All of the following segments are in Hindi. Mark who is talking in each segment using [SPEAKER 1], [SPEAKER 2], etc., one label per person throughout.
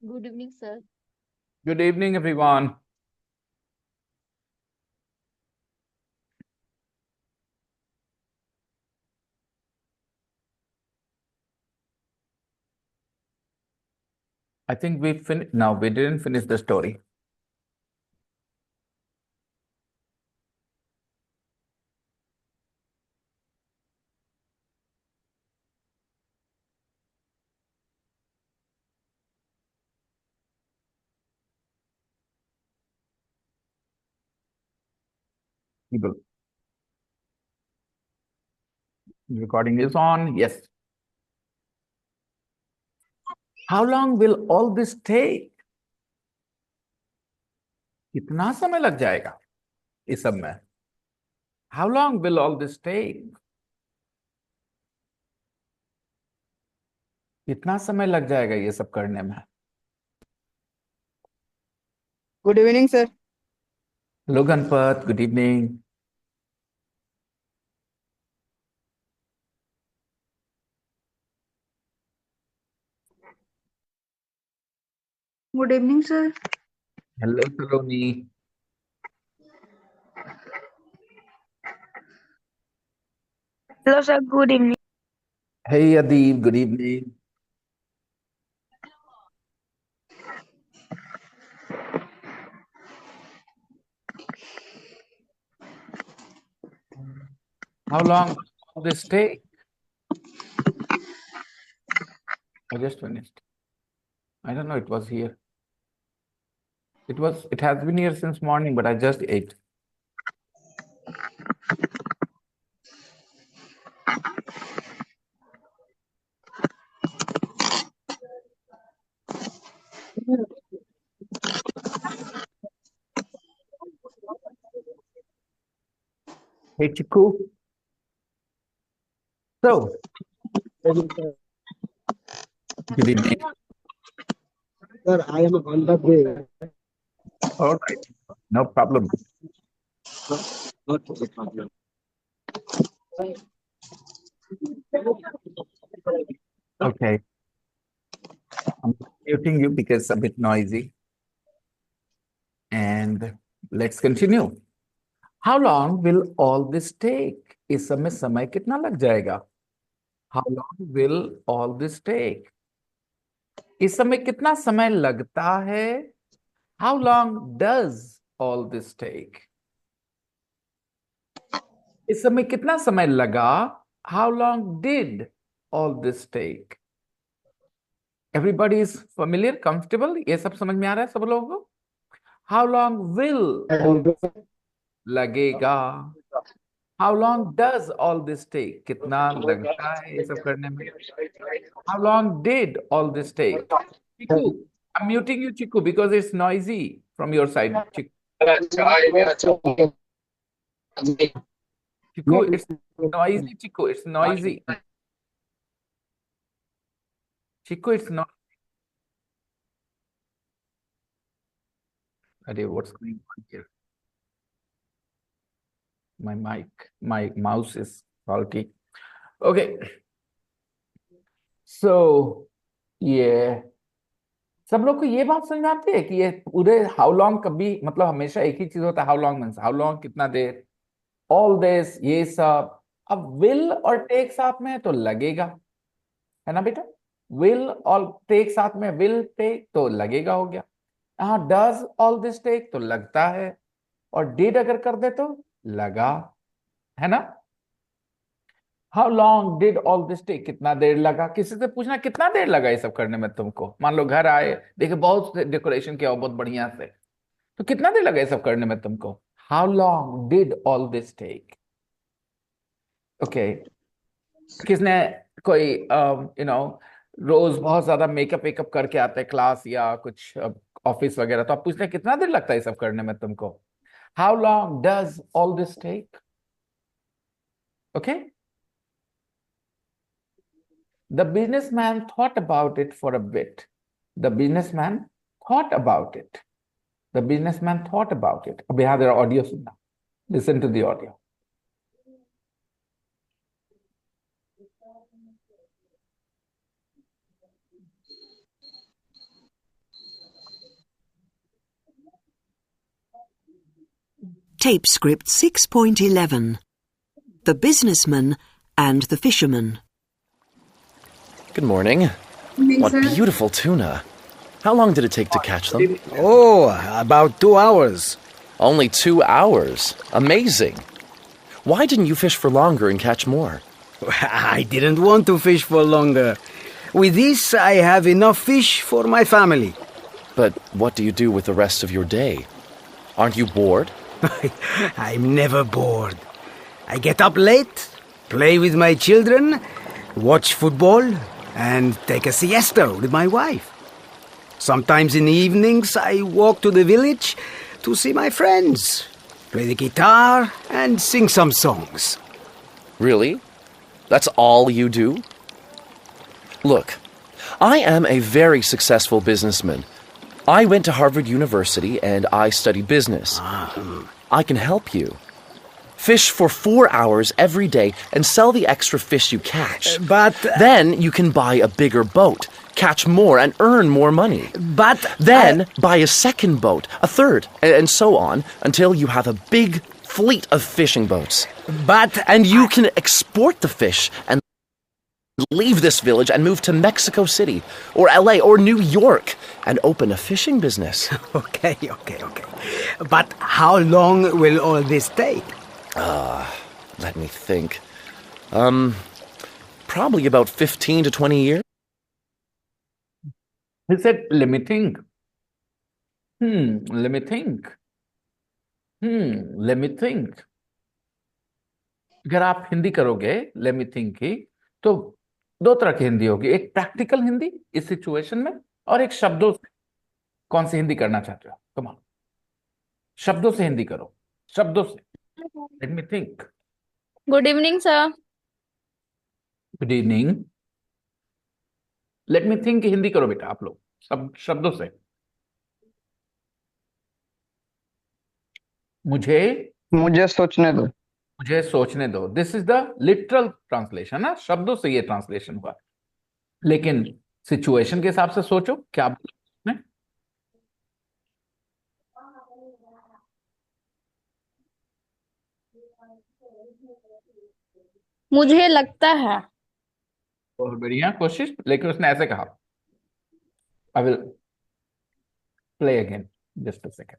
[SPEAKER 1] Good evening, sir.
[SPEAKER 2] Good evening, everyone. I think we finished. No, we didn't finish the story. People, recording is on. Yes. How long will all this take? कितना समय लग जाएगा इस सब में? How long will all this take? कितना समय लग जाएगा ये सब करने में?
[SPEAKER 3] Good evening sir.
[SPEAKER 2] Hello, Ganpat. Good evening.
[SPEAKER 4] Good evening, sir.
[SPEAKER 2] Hello, Saloni.
[SPEAKER 4] Hello, sir. Good evening.
[SPEAKER 2] Hey, Adib. Good evening. How long will all this take? I just finished. I don't know. It was here. It has been here since morning, but I just ate. Hey, Chiku. So, good evening.
[SPEAKER 3] Sir, I am on the way.
[SPEAKER 2] All right. No problem.
[SPEAKER 3] Not a problem.
[SPEAKER 2] Okay. I'm muting you because it's a bit noisy. And let's continue. How long will all this take? इस समय समय कितना लग जाएगा? How long will all this take? इस समय कितना समय लगता है? How long does all this take? इस समय कितना समय लगा? How long did all this take? Everybody is familiar, comfortable? ये सब समझ में आ रहा है सब लोगों को? How long will all this लगेगा? How long does all this take? कितना लगता है ये सब करने में? How long did all this take? Chiku, I'm muting you, Chiku, because it's noisy from your side. Chiku, it's noisy. Chiku, it's noisy. Chiku, it's not. Arey, what's going on here? My mouse is faulty. Okay. So, yeah. सब लोग को ये बात समझ में आती है कि ये पूरे हाउ लॉन्ग कभी मतलब हमेशा एक ही चीज होता है. How long means how long, कितना देर. ऑल दिस, ये सब. अब विल और टेक साथ में है तो लगेगा, है ना बेटा? विल और टेक साथ में, विल टेक तो लगेगा हो गया. यहाँ डज ऑल दिस टेक तो लगता है, और डिड अगर कर दे तो लगा, है ना? How long did all this take, कितना देर लगा. किसी से पूछना कितना देर लगा ये सब करने में तुमको. मान लो घर आए, देखे बहुत डेकोरेशन किया हो बहुत बढ़िया से, तो कितना देर लगा ये सब करने में तुमको? How long did all this take. Okay. किसने कोई रोज बहुत ज्यादा मेकअप वेकअप करके आते हैं क्लास या कुछ ऑफिस वगैरह, तो आप पूछते हैं कितना देर लगता है ये सब करने में तुमको? How long does all this take. Okay. The businessman thought about it for a bit. The businessman thought about it. The businessman thought about it. अब यहाँ जरा ऑडियो सुनना. Listen to the audio.
[SPEAKER 1] Tape script 6.11. The Businessman and the Fisherman.
[SPEAKER 5] Good morning.
[SPEAKER 4] Evening,
[SPEAKER 5] What
[SPEAKER 4] sir.
[SPEAKER 5] beautiful tuna. How long did it take to catch them?
[SPEAKER 3] Oh, about 2 hours.
[SPEAKER 5] Only 2 hours. Amazing. Why didn't you fish for longer and catch more?
[SPEAKER 3] I didn't want to fish for longer. With this, I have enough fish for my family.
[SPEAKER 5] But what do you do with the rest of your day? Aren't you bored?
[SPEAKER 3] I'm never bored. I get up late, play with my children, watch football, and take a siesta with my wife. Sometimes in the evenings, I walk to the village to see my friends, play the guitar, and sing some songs.
[SPEAKER 5] Really? That's all you do? Look, I am a very successful businessman. I went to Harvard University and I study business. I can help you. Fish for 4 hours every day and sell the extra fish you catch.
[SPEAKER 3] But...
[SPEAKER 5] Then you can buy a bigger boat, catch more, and earn more money.
[SPEAKER 3] But...
[SPEAKER 5] Then buy a second boat, a third, and so on until you have a big fleet of fishing boats. And you can export the fish and leave this village and move to Mexico City or LA or New York and open a fishing business.
[SPEAKER 3] Okay. But how long will all this take?
[SPEAKER 5] Let me think. Probably about 15 to 20 years.
[SPEAKER 2] He said, let me think. Let me think. Let me think. अगर आप हिंदी करोगे let me think की, तो दो तरह की हिंदी होगी, एक प्रैक्टिकल हिंदी इस सिचुएशन में और एक शब्दों से। कौन सी हिंदी करना चाहते हो? कम ऑन, शब्दों से हिंदी करो, शब्दों से। Late me think.
[SPEAKER 6] Good evening sir.
[SPEAKER 2] Good evening. Late me think की हिंदी करो बेटा आप लोग, शब्दों से।
[SPEAKER 7] मुझे सोचने दो।
[SPEAKER 2] मुझे सोचने दो। This is the literal translation ना, शब्दों से ये ट्रांसलेशन हुआ, लेकिन सिचुएशन के हिसाब से सोचो क्या बोला उसने।
[SPEAKER 6] मुझे लगता है।
[SPEAKER 2] बहुत बढ़िया कोशिश, लेकिन उसने ऐसे कहा। I will play again, just a second.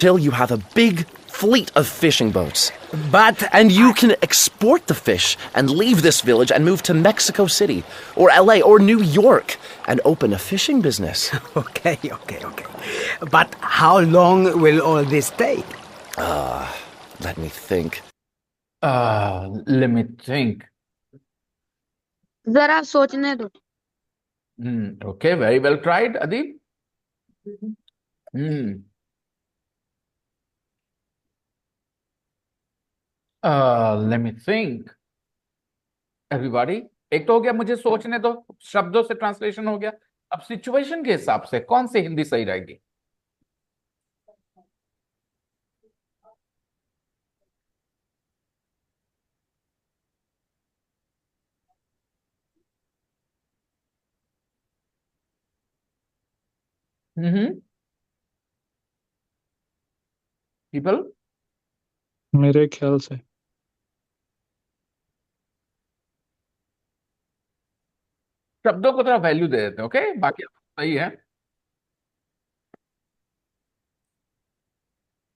[SPEAKER 5] Till you have a big fleet of fishing boats. And you can export the fish and leave this village and move to Mexico City or LA or New York and open a fishing business.
[SPEAKER 3] Okay. But how long will all this take?
[SPEAKER 5] Let me think.
[SPEAKER 2] Let me think.
[SPEAKER 6] जरा सोचने दो।
[SPEAKER 2] Okay, very well tried, Adib. Let me think. Everybody, एक तो हो गया मुझे सोचने दो, शब्दों से ट्रांसलेशन हो गया। अब सिचुएशन के हिसाब से कौन सी हिंदी सही रहेगी? पीपल,
[SPEAKER 7] मेरे ख्याल से
[SPEAKER 2] शब्दों को थोड़ा वैल्यू दे देते हैं। ओके, बाकी सही है,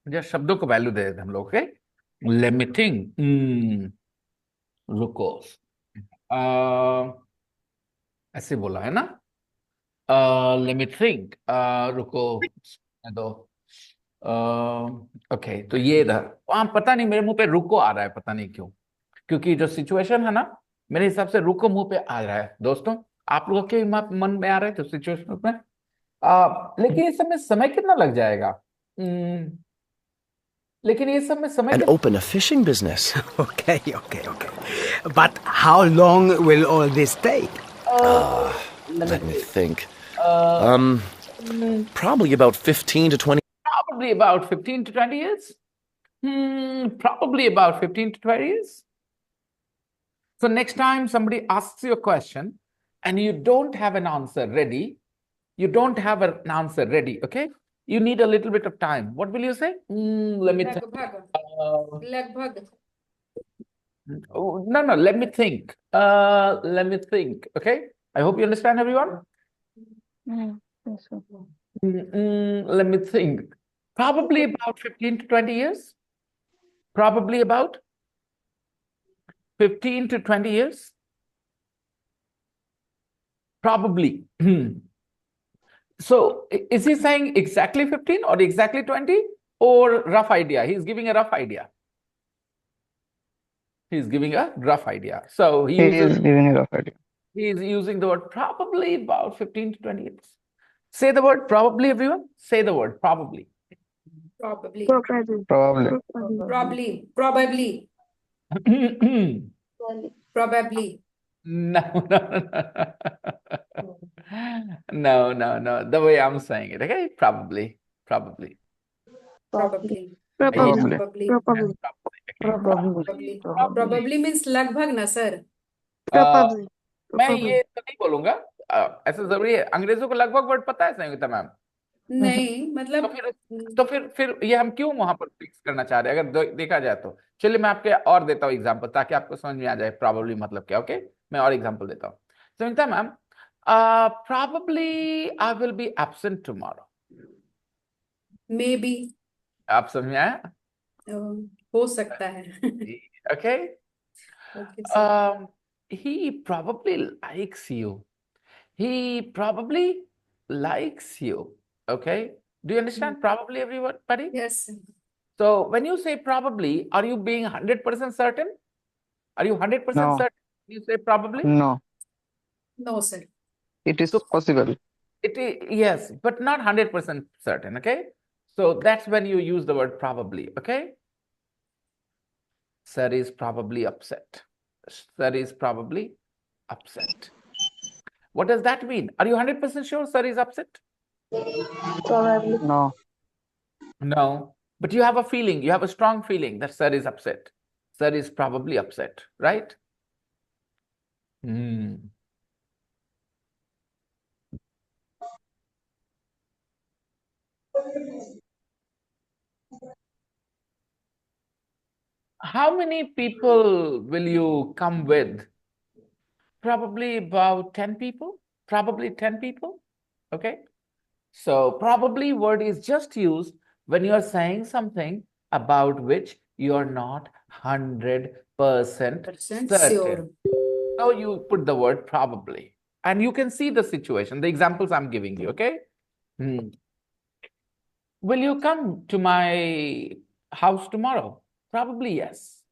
[SPEAKER 2] मुझे शब्दों को वैल्यू दे देते हैं हम लोग। Okay, late me think. रुको, ऐसे बोला है ना। लेट मी थिंक, रुको दो। ओके, तो ये इधर पता नहीं मेरे मुंह पे रुको आ रहा है, पता नहीं क्यों, क्योंकि जो सिचुएशन है ना, मेरे हिसाब से रुको मुंह पे आ रहा है। दोस्तों, आप लोगों के मन में आ रहा है तो सिचुएशन में, लेकिन इस समय समय कितना लग जाएगा? लेकिन ये सब में समय
[SPEAKER 5] And open a fishing business.
[SPEAKER 3] Okay. But how long will all this take?
[SPEAKER 5] Let me think. Probably about 15 to 20.
[SPEAKER 2] Probably about 15 to 20 years. Probably about 15 to 20 years. So next time somebody asks you a question and you don't have an answer ready, okay? You need a little bit of time. What will you say? Let me think.
[SPEAKER 8] लगभग
[SPEAKER 2] Oh, no, let me think. Let me think. Okay. I hope you understand, everyone. Let me think. Probably about 15 to 20 years. Probably about 15 to 20 years. Probably. So is he saying exactly 15 or exactly 20 or rough idea? He's giving a rough idea. He's giving a rough idea. So
[SPEAKER 7] He is giving a rough idea.
[SPEAKER 2] he's using the word probably about 15 to 20 years. Say the word probably, everyone. Say the word probably.
[SPEAKER 8] probably
[SPEAKER 4] Probably.
[SPEAKER 7] Probably.
[SPEAKER 8] probably probably
[SPEAKER 2] No, no. The way I'm saying it, okay? Probably.
[SPEAKER 8] probably
[SPEAKER 4] Probably.
[SPEAKER 8] probably
[SPEAKER 4] Probably.
[SPEAKER 8] probably means लगभग ना सर
[SPEAKER 4] Probably.
[SPEAKER 2] मैं ये तो नहीं बोलूंगा। ऐसा जरूरी है? अंग्रेजों को लगभग वर्ड पता है संयुक्ता मैम?
[SPEAKER 8] नहीं
[SPEAKER 2] तो
[SPEAKER 8] मतलब
[SPEAKER 2] फिर ये हम क्यों वहां पर फिक्स करना चाह रहे हैं? अगर देखा जाए तो चलिए मैं आपके और देता हूँ एग्जांपल ताकि आपको समझ में आ जाए प्रॉबेबली मतलब क्या। ओके, मैं और एग्जांपल देता हूँ। Sanyukta ma'am, probably I will be absent tomorrow.
[SPEAKER 8] Maybe
[SPEAKER 2] आप समझ में आया?
[SPEAKER 8] हो सकता है
[SPEAKER 2] okay.
[SPEAKER 8] Okay sir
[SPEAKER 2] He probably likes you. He probably likes you. Okay. Do you understand probably, everybody?
[SPEAKER 8] Yes
[SPEAKER 2] So when you say probably, are you being 100% certain? Are you 100%
[SPEAKER 7] No.
[SPEAKER 2] certain when you say probably?
[SPEAKER 7] No.
[SPEAKER 8] No sir
[SPEAKER 7] It is
[SPEAKER 2] So-
[SPEAKER 7] possible.
[SPEAKER 2] Yes, but not 100% certain. Okay. So that's when you use the word probably. Okay. Sir is probably upset. Sir is probably upset. What does that mean? Are you 100% sure sir is upset?
[SPEAKER 4] Probably.
[SPEAKER 7] No.
[SPEAKER 2] No, but you have a feeling, you have a strong feeling that sir is upset. Sir is probably upset, right? How many people will you come with? Probably about 10 people. Probably 10 people. Okay. So probably word is just used when you are saying something about which you are not 100% certain.
[SPEAKER 8] Sure
[SPEAKER 2] Now you put the word probably, and you can see the situation, the examples I'm giving you. Okay. Will you come to my house tomorrow? Probably yes.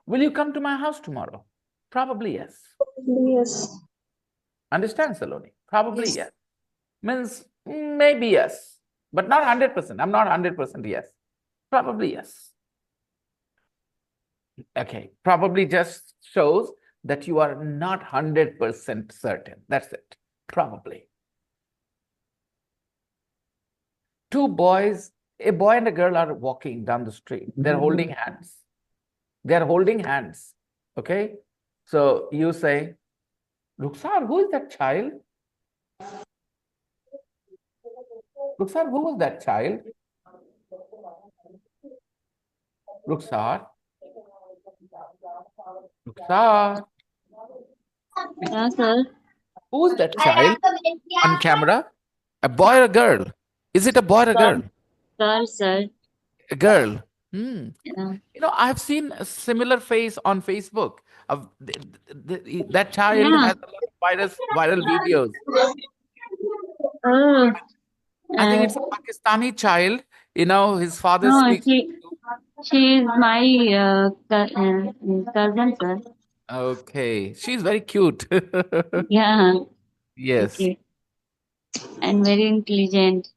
[SPEAKER 2] Will you come to my house tomorrow? Probably yes.
[SPEAKER 4] Yes.
[SPEAKER 2] Understand, Saloni? Probably
[SPEAKER 8] Yes.
[SPEAKER 2] yes. Means maybe yes, but not 100%. I'm not 100% yes. Probably yes. Okay. Probably just shows that you are not 100% certain. That's it. Probably. Two boys, a boy and a girl are walking down the street. They're holding hands. They're holding hands. Okay. So you say, Rukhsar, who is that child? Rukhsar, who was that child? Rukhsar? Rukhsar?
[SPEAKER 6] Yeah, sir.
[SPEAKER 2] Who is that child on camera? A boy or a girl? Is it a boy or a girl?
[SPEAKER 6] Girl, sir.
[SPEAKER 2] A girl.
[SPEAKER 6] Yeah.
[SPEAKER 2] You know, I've seen a similar face on Facebook of that child
[SPEAKER 6] Yeah.
[SPEAKER 2] has a lot of viral videos.
[SPEAKER 6] Oh,
[SPEAKER 2] I think it's a Pakistani child. You know, his father
[SPEAKER 6] no,
[SPEAKER 2] speaks.
[SPEAKER 6] she is my cousin, sir.
[SPEAKER 2] Okay, she's very cute.
[SPEAKER 6] Yeah,
[SPEAKER 2] Yes,
[SPEAKER 6] okay. And very intelligent,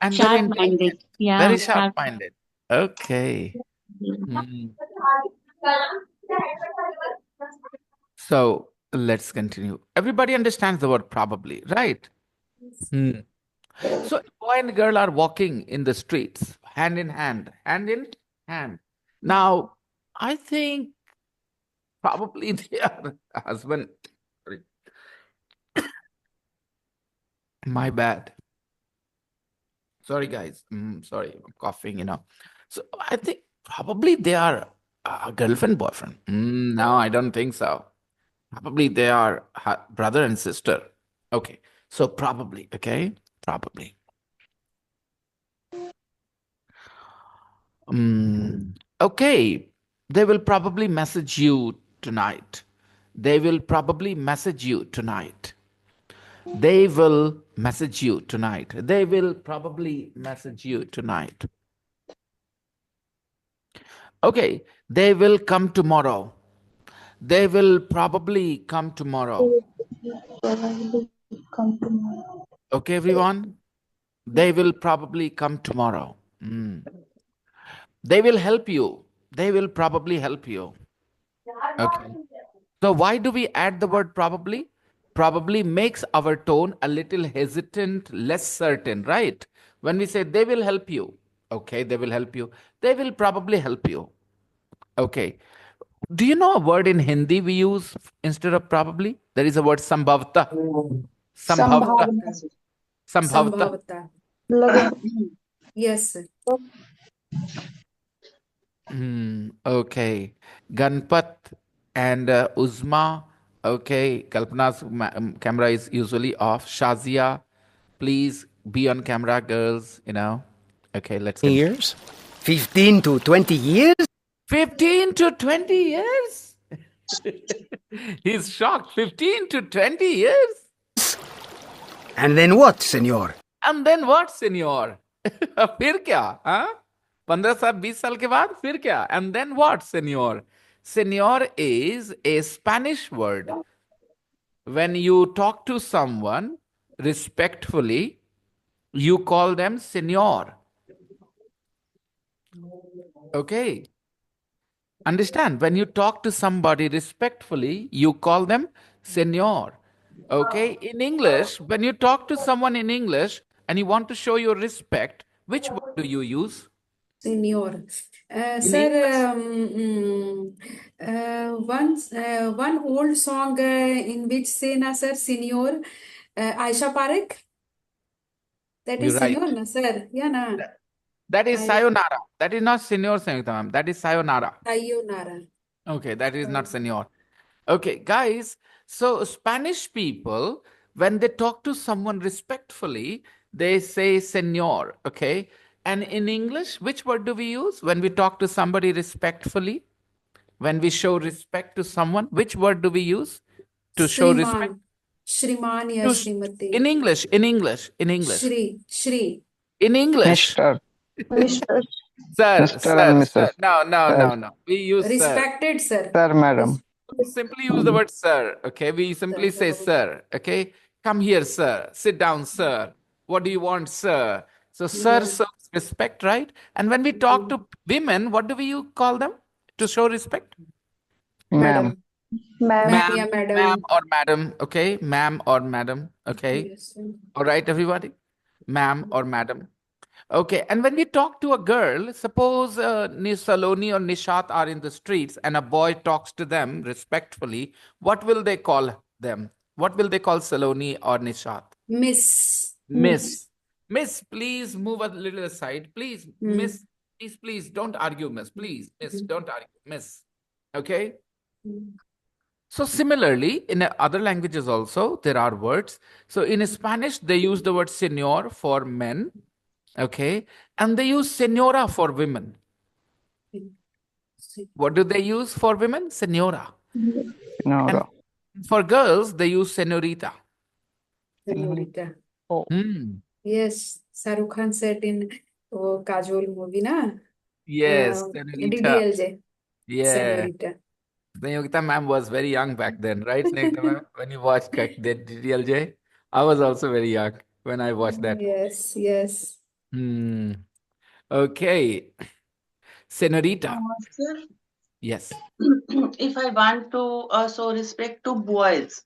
[SPEAKER 2] and very
[SPEAKER 6] sharp-minded.
[SPEAKER 2] intelligent,
[SPEAKER 6] Yeah,
[SPEAKER 2] very sharp-minded. Okay. So let's continue. Everybody understands the word probably, right? So a boy and girl are walking in the streets, hand in hand, hand in hand. Now, I think probably they are husband. Sorry. My bad. Sorry, guys. Sorry, I'm coughing, So I think probably they are girlfriend, boyfriend. No, I don't think so. Probably they are brother and sister. Okay. So probably, okay? Probably. Okay. They will probably message you tonight. They will probably message you tonight. They will message you tonight. They will probably message you tonight. Okay. They will come tomorrow. They will probably come tomorrow.
[SPEAKER 4] Probably come tomorrow.
[SPEAKER 2] Okay, everyone? They will probably come tomorrow. They will help you. They will probably help you. Okay. So why do we add the word probably? Probably makes our tone a little hesitant, less certain, right? When we say they will help you, okay, they will help you. They will probably help you. Okay. Do you know a word in Hindi we use instead of probably? There is a word sambhavta. Sambhavta.
[SPEAKER 4] Sambhavana.
[SPEAKER 2] Sambhavta.
[SPEAKER 8] Sambhavata.
[SPEAKER 4] Lagan.
[SPEAKER 8] Yes, sir.
[SPEAKER 2] Okay. Ganpat and Uzma. Okay. Kalpana's camera is usually off. Shazia, please be on camera, girls. Okay, let's continue.
[SPEAKER 5] Years?
[SPEAKER 3] 15 to 20 years?
[SPEAKER 2] 15 to 20 years? He's shocked. 15 to 20 years?
[SPEAKER 3] And then what, senor?
[SPEAKER 2] And then what, senor? फिर क्या? हाँ? 15 साल 20 साल के बाद फिर क्या? And then what, senor? Senor is a Spanish word. When you talk to someone respectfully, you call them senor. Okay. Understand? When you talk to somebody respectfully, you call them senor. Okay. In English, when you talk to someone in English and you want to show your respect, which word do you use?
[SPEAKER 8] Senior.
[SPEAKER 2] In
[SPEAKER 8] Sir,
[SPEAKER 2] English?
[SPEAKER 8] one old song in which say na sir, senior, Aisha Parekh. That
[SPEAKER 2] You're
[SPEAKER 8] is senior
[SPEAKER 2] right.
[SPEAKER 8] na sir. Yeah na.
[SPEAKER 2] That is
[SPEAKER 8] I
[SPEAKER 2] sayonara. That is not senor, Sangeeta ma'am. That is sayonara.
[SPEAKER 8] Sayonara.
[SPEAKER 2] Okay, that is not senor. Okay, guys. So Spanish people, when they talk to someone respectfully, they say senor. Okay. And in English, which word do we use when we talk to somebody respectfully? When we show respect to someone, which word do we use to show respect?
[SPEAKER 8] Shriman ya
[SPEAKER 2] To
[SPEAKER 8] Shrimati.
[SPEAKER 2] in English, in English, in English,
[SPEAKER 8] Shri.
[SPEAKER 2] in English.
[SPEAKER 7] Mr.
[SPEAKER 4] Mr.
[SPEAKER 2] Sir,
[SPEAKER 7] Mr. and
[SPEAKER 2] sir,
[SPEAKER 7] Mrs.
[SPEAKER 2] sir. No, no,
[SPEAKER 7] Sir,
[SPEAKER 2] no, no. We use sir.
[SPEAKER 8] Respected, sir.
[SPEAKER 7] sir, madam.
[SPEAKER 2] We simply use the word sir. Okay. We simply say sir. Okay. Come here, sir. Sit down, sir. What do you want, sir? So, sir
[SPEAKER 8] Yeah.
[SPEAKER 2] shows respect, right? And when we talk to women, what do we call them to show respect?
[SPEAKER 7] Ma'am.
[SPEAKER 4] Ma'am.
[SPEAKER 8] Ma'am, yeah,
[SPEAKER 2] Ma'am
[SPEAKER 8] madam.
[SPEAKER 2] or madam. Okay. Ma'am or madam. Okay.
[SPEAKER 8] Yes, sir.
[SPEAKER 2] All right, everybody. Ma'am or madam. Okay, and when we talk to a girl, suppose Saloni or Nishat are in the streets and a boy talks to them respectfully, what will they call them? What will they call Saloni or Nishat?
[SPEAKER 8] Miss.
[SPEAKER 2] Miss. Miss, please move a little aside. Please, Miss, please, don't argue, Miss. Please, Miss, don't argue, Miss. Okay? So similarly, in other languages also, there are words. So in Spanish, they use the word señor for men. Okay. And they use senora for women. What do they use for women? Senora.
[SPEAKER 7] Nora.
[SPEAKER 2] And for girls, they use senorita.
[SPEAKER 8] Senorita.
[SPEAKER 2] Hmm.
[SPEAKER 8] Yes, Shahrukh Khan said in Kajol movie, na?
[SPEAKER 2] Yes, senorita.
[SPEAKER 8] DDLJ.
[SPEAKER 2] Yeah.
[SPEAKER 8] Senorita.
[SPEAKER 2] Sangeeta ma'am was very young back then, right, Sangeeta ma'am? When you watched that DDLJ, I was also very young when I watched that.
[SPEAKER 8] Yes, yes.
[SPEAKER 2] Okay. Senorita.
[SPEAKER 9] Sir,
[SPEAKER 2] Yes.
[SPEAKER 9] if I want to show respect to boys,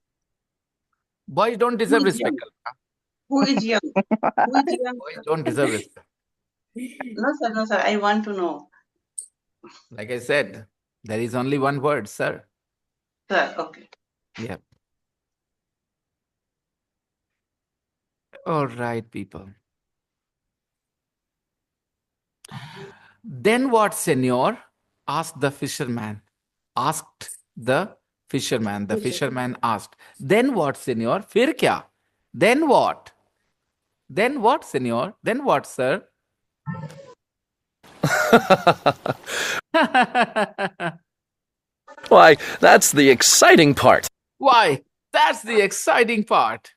[SPEAKER 2] Boys don't
[SPEAKER 9] who
[SPEAKER 2] deserve
[SPEAKER 9] is young?
[SPEAKER 2] respect.
[SPEAKER 9] Who is young? Who is young?
[SPEAKER 2] Boys don't deserve respect.
[SPEAKER 9] No, sir, I want to know.
[SPEAKER 2] Like I said, there is only one word, sir.
[SPEAKER 9] Sir, okay.
[SPEAKER 2] Yeah. All right, people. Then what, senor? Asked the fisherman. Asked the fisherman. The fisherman asked. Then what, senor? फिर क्या? Then what? Then what, senor? Then what, sir?
[SPEAKER 5] Why, that's the exciting part.
[SPEAKER 2] Why, that's the exciting part.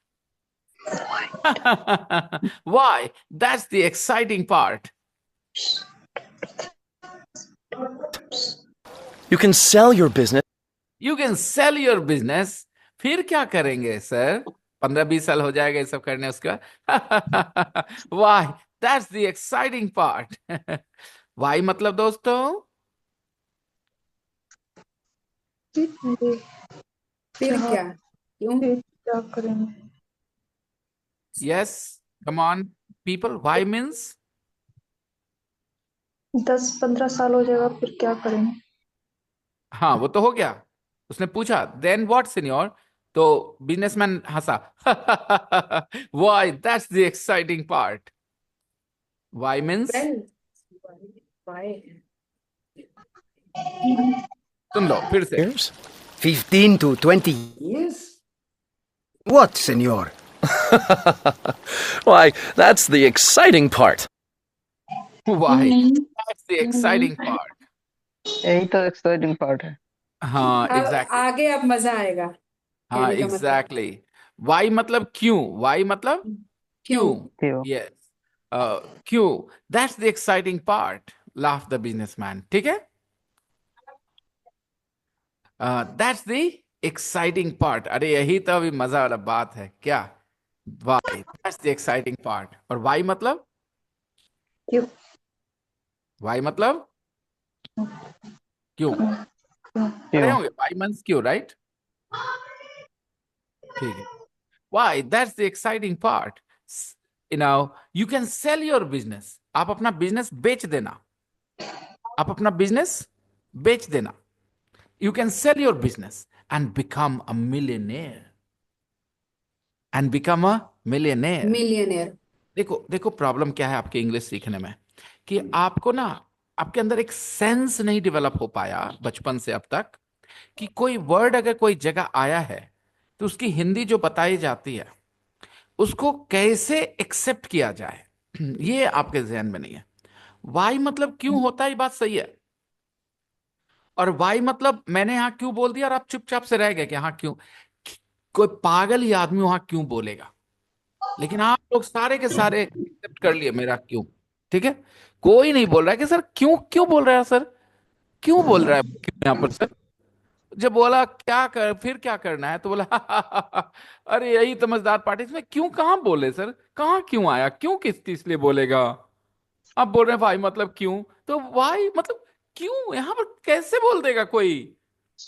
[SPEAKER 2] Why, that's the exciting part.
[SPEAKER 5] You can sell your business.
[SPEAKER 2] You can sell your business. फिर क्या करेंगे सर? 15-20 साल हो जाएगा ये सब करने उसका. Why, that's the exciting part. Why मतलब दोस्तों?
[SPEAKER 8] फिर क्या? क्यों?
[SPEAKER 4] फिर क्या करेंगे?
[SPEAKER 2] Yes, come on, people. Why means
[SPEAKER 4] 10-15 साल हो जाएगा, फिर क्या करेंगे?
[SPEAKER 2] हाँ, वो तो हो गया. उसने पूछा then what, senor? तो businessman Hansa. Why, that's the exciting part. Why means
[SPEAKER 8] Well, why?
[SPEAKER 2] सुन लो फिर से.
[SPEAKER 5] Years?
[SPEAKER 3] 15 to 20.
[SPEAKER 2] Yes.
[SPEAKER 3] What, senor?
[SPEAKER 5] Why, that's the exciting part.
[SPEAKER 2] Why,
[SPEAKER 6] नहीं
[SPEAKER 2] that's the exciting part.
[SPEAKER 7] यही तो एक्साइटिंग पार्ट है.
[SPEAKER 2] हाँ,
[SPEAKER 8] अब
[SPEAKER 2] exactly.
[SPEAKER 8] आगे अब मजा आएगा
[SPEAKER 2] हाँ,
[SPEAKER 8] कहने का मतलब.
[SPEAKER 2] exactly. Why मतलब क्यों? Why मतलब
[SPEAKER 8] क्यों?
[SPEAKER 2] क्यों?
[SPEAKER 7] क्यों?
[SPEAKER 2] Yes. क्यों? That's the exciting part. Laughed the businessman. ठीक है? That's the exciting part. अरे यही तो अभी मजा वाला बात है क्या? Why? That's the exciting part. और why मतलब?
[SPEAKER 4] क्यों?
[SPEAKER 2] Why मतलब? क्यों? पढ़े
[SPEAKER 7] क्यों?
[SPEAKER 2] होंगे. Why means क्यों, right? ठीक है. Why? That's the exciting part. You know, you can sell your business. आप अपना बिजनेस बेच देना. आप अपना बिजनेस बेच देना. You can sell your business and become a millionaire. And become a millionaire.
[SPEAKER 8] Millionaire.
[SPEAKER 2] देखो देखो प्रॉब्लम क्या है आपके इंग्लिश सीखने में कि आपको ना आपके अंदर एक सेंस नहीं डेवलप हो पाया बचपन से अब तक कि कोई वर्ड अगर कोई जगह आया है तो उसकी हिंदी जो बताई जाती है उसको कैसे एक्सेप्ट किया जाए. ये आपके जहन में नहीं है. वाई मतलब क्यों होता है, ये बात सही है. और वाई मतलब मैंने यहां क्यों बोल दिया और आप चुपचाप से रह गए कि हाँ क्यों. कोई पागल ही आदमी वहां क्यों बोलेगा, लेकिन आप लोग सारे के सारे एक्सेप्ट कर लिए मेरा क्यों. ठीक है, कोई नहीं बोल रहा है कि सर क्यों क्यों बोल रहा है सर, क्यों बोल रहा है क्यों यहाँ पर सर. जब बोला क्या कर फिर क्या करना है तो बोला अरे यही समझदार पार्टी. इसमें क्यों कहाँ बोले सर, कहाँ क्यों आया, क्यों किस लिए बोलेगा. आप बोल रहे हैं भाई मतलब क्यों, तो वाई मतलब क्यों यहाँ पर कैसे बोल देगा कोई.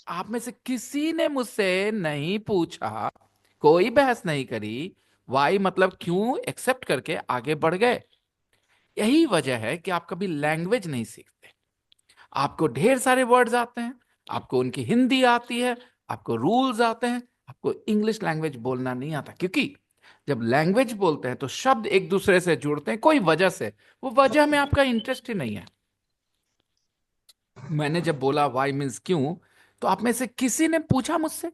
[SPEAKER 2] आप में से किसी ने मुझसे नहीं पूछा, कोई बहस नहीं करी. वाई मतलब क्यों एक्सेप्ट करके आगे बढ़ गए. यही वजह है कि आप कभी लैंग्वेज नहीं सीखते. आपको ढेर सारे वर्ड्स आते हैं, आपको उनकी हिंदी आती है, आपको रूल्स आते हैं, आपको इंग्लिश लैंग्वेज बोलना नहीं आता. क्योंकि जब लैंग्वेज बोलते हैं तो शब्द एक दूसरे से जुड़ते हैं कोई वजह से. वो वजह में आपका इंटरेस्ट ही नहीं है. मैंने जब बोला वाई मीन्स क्यों, तो आप में से किसी ने पूछा मुझसे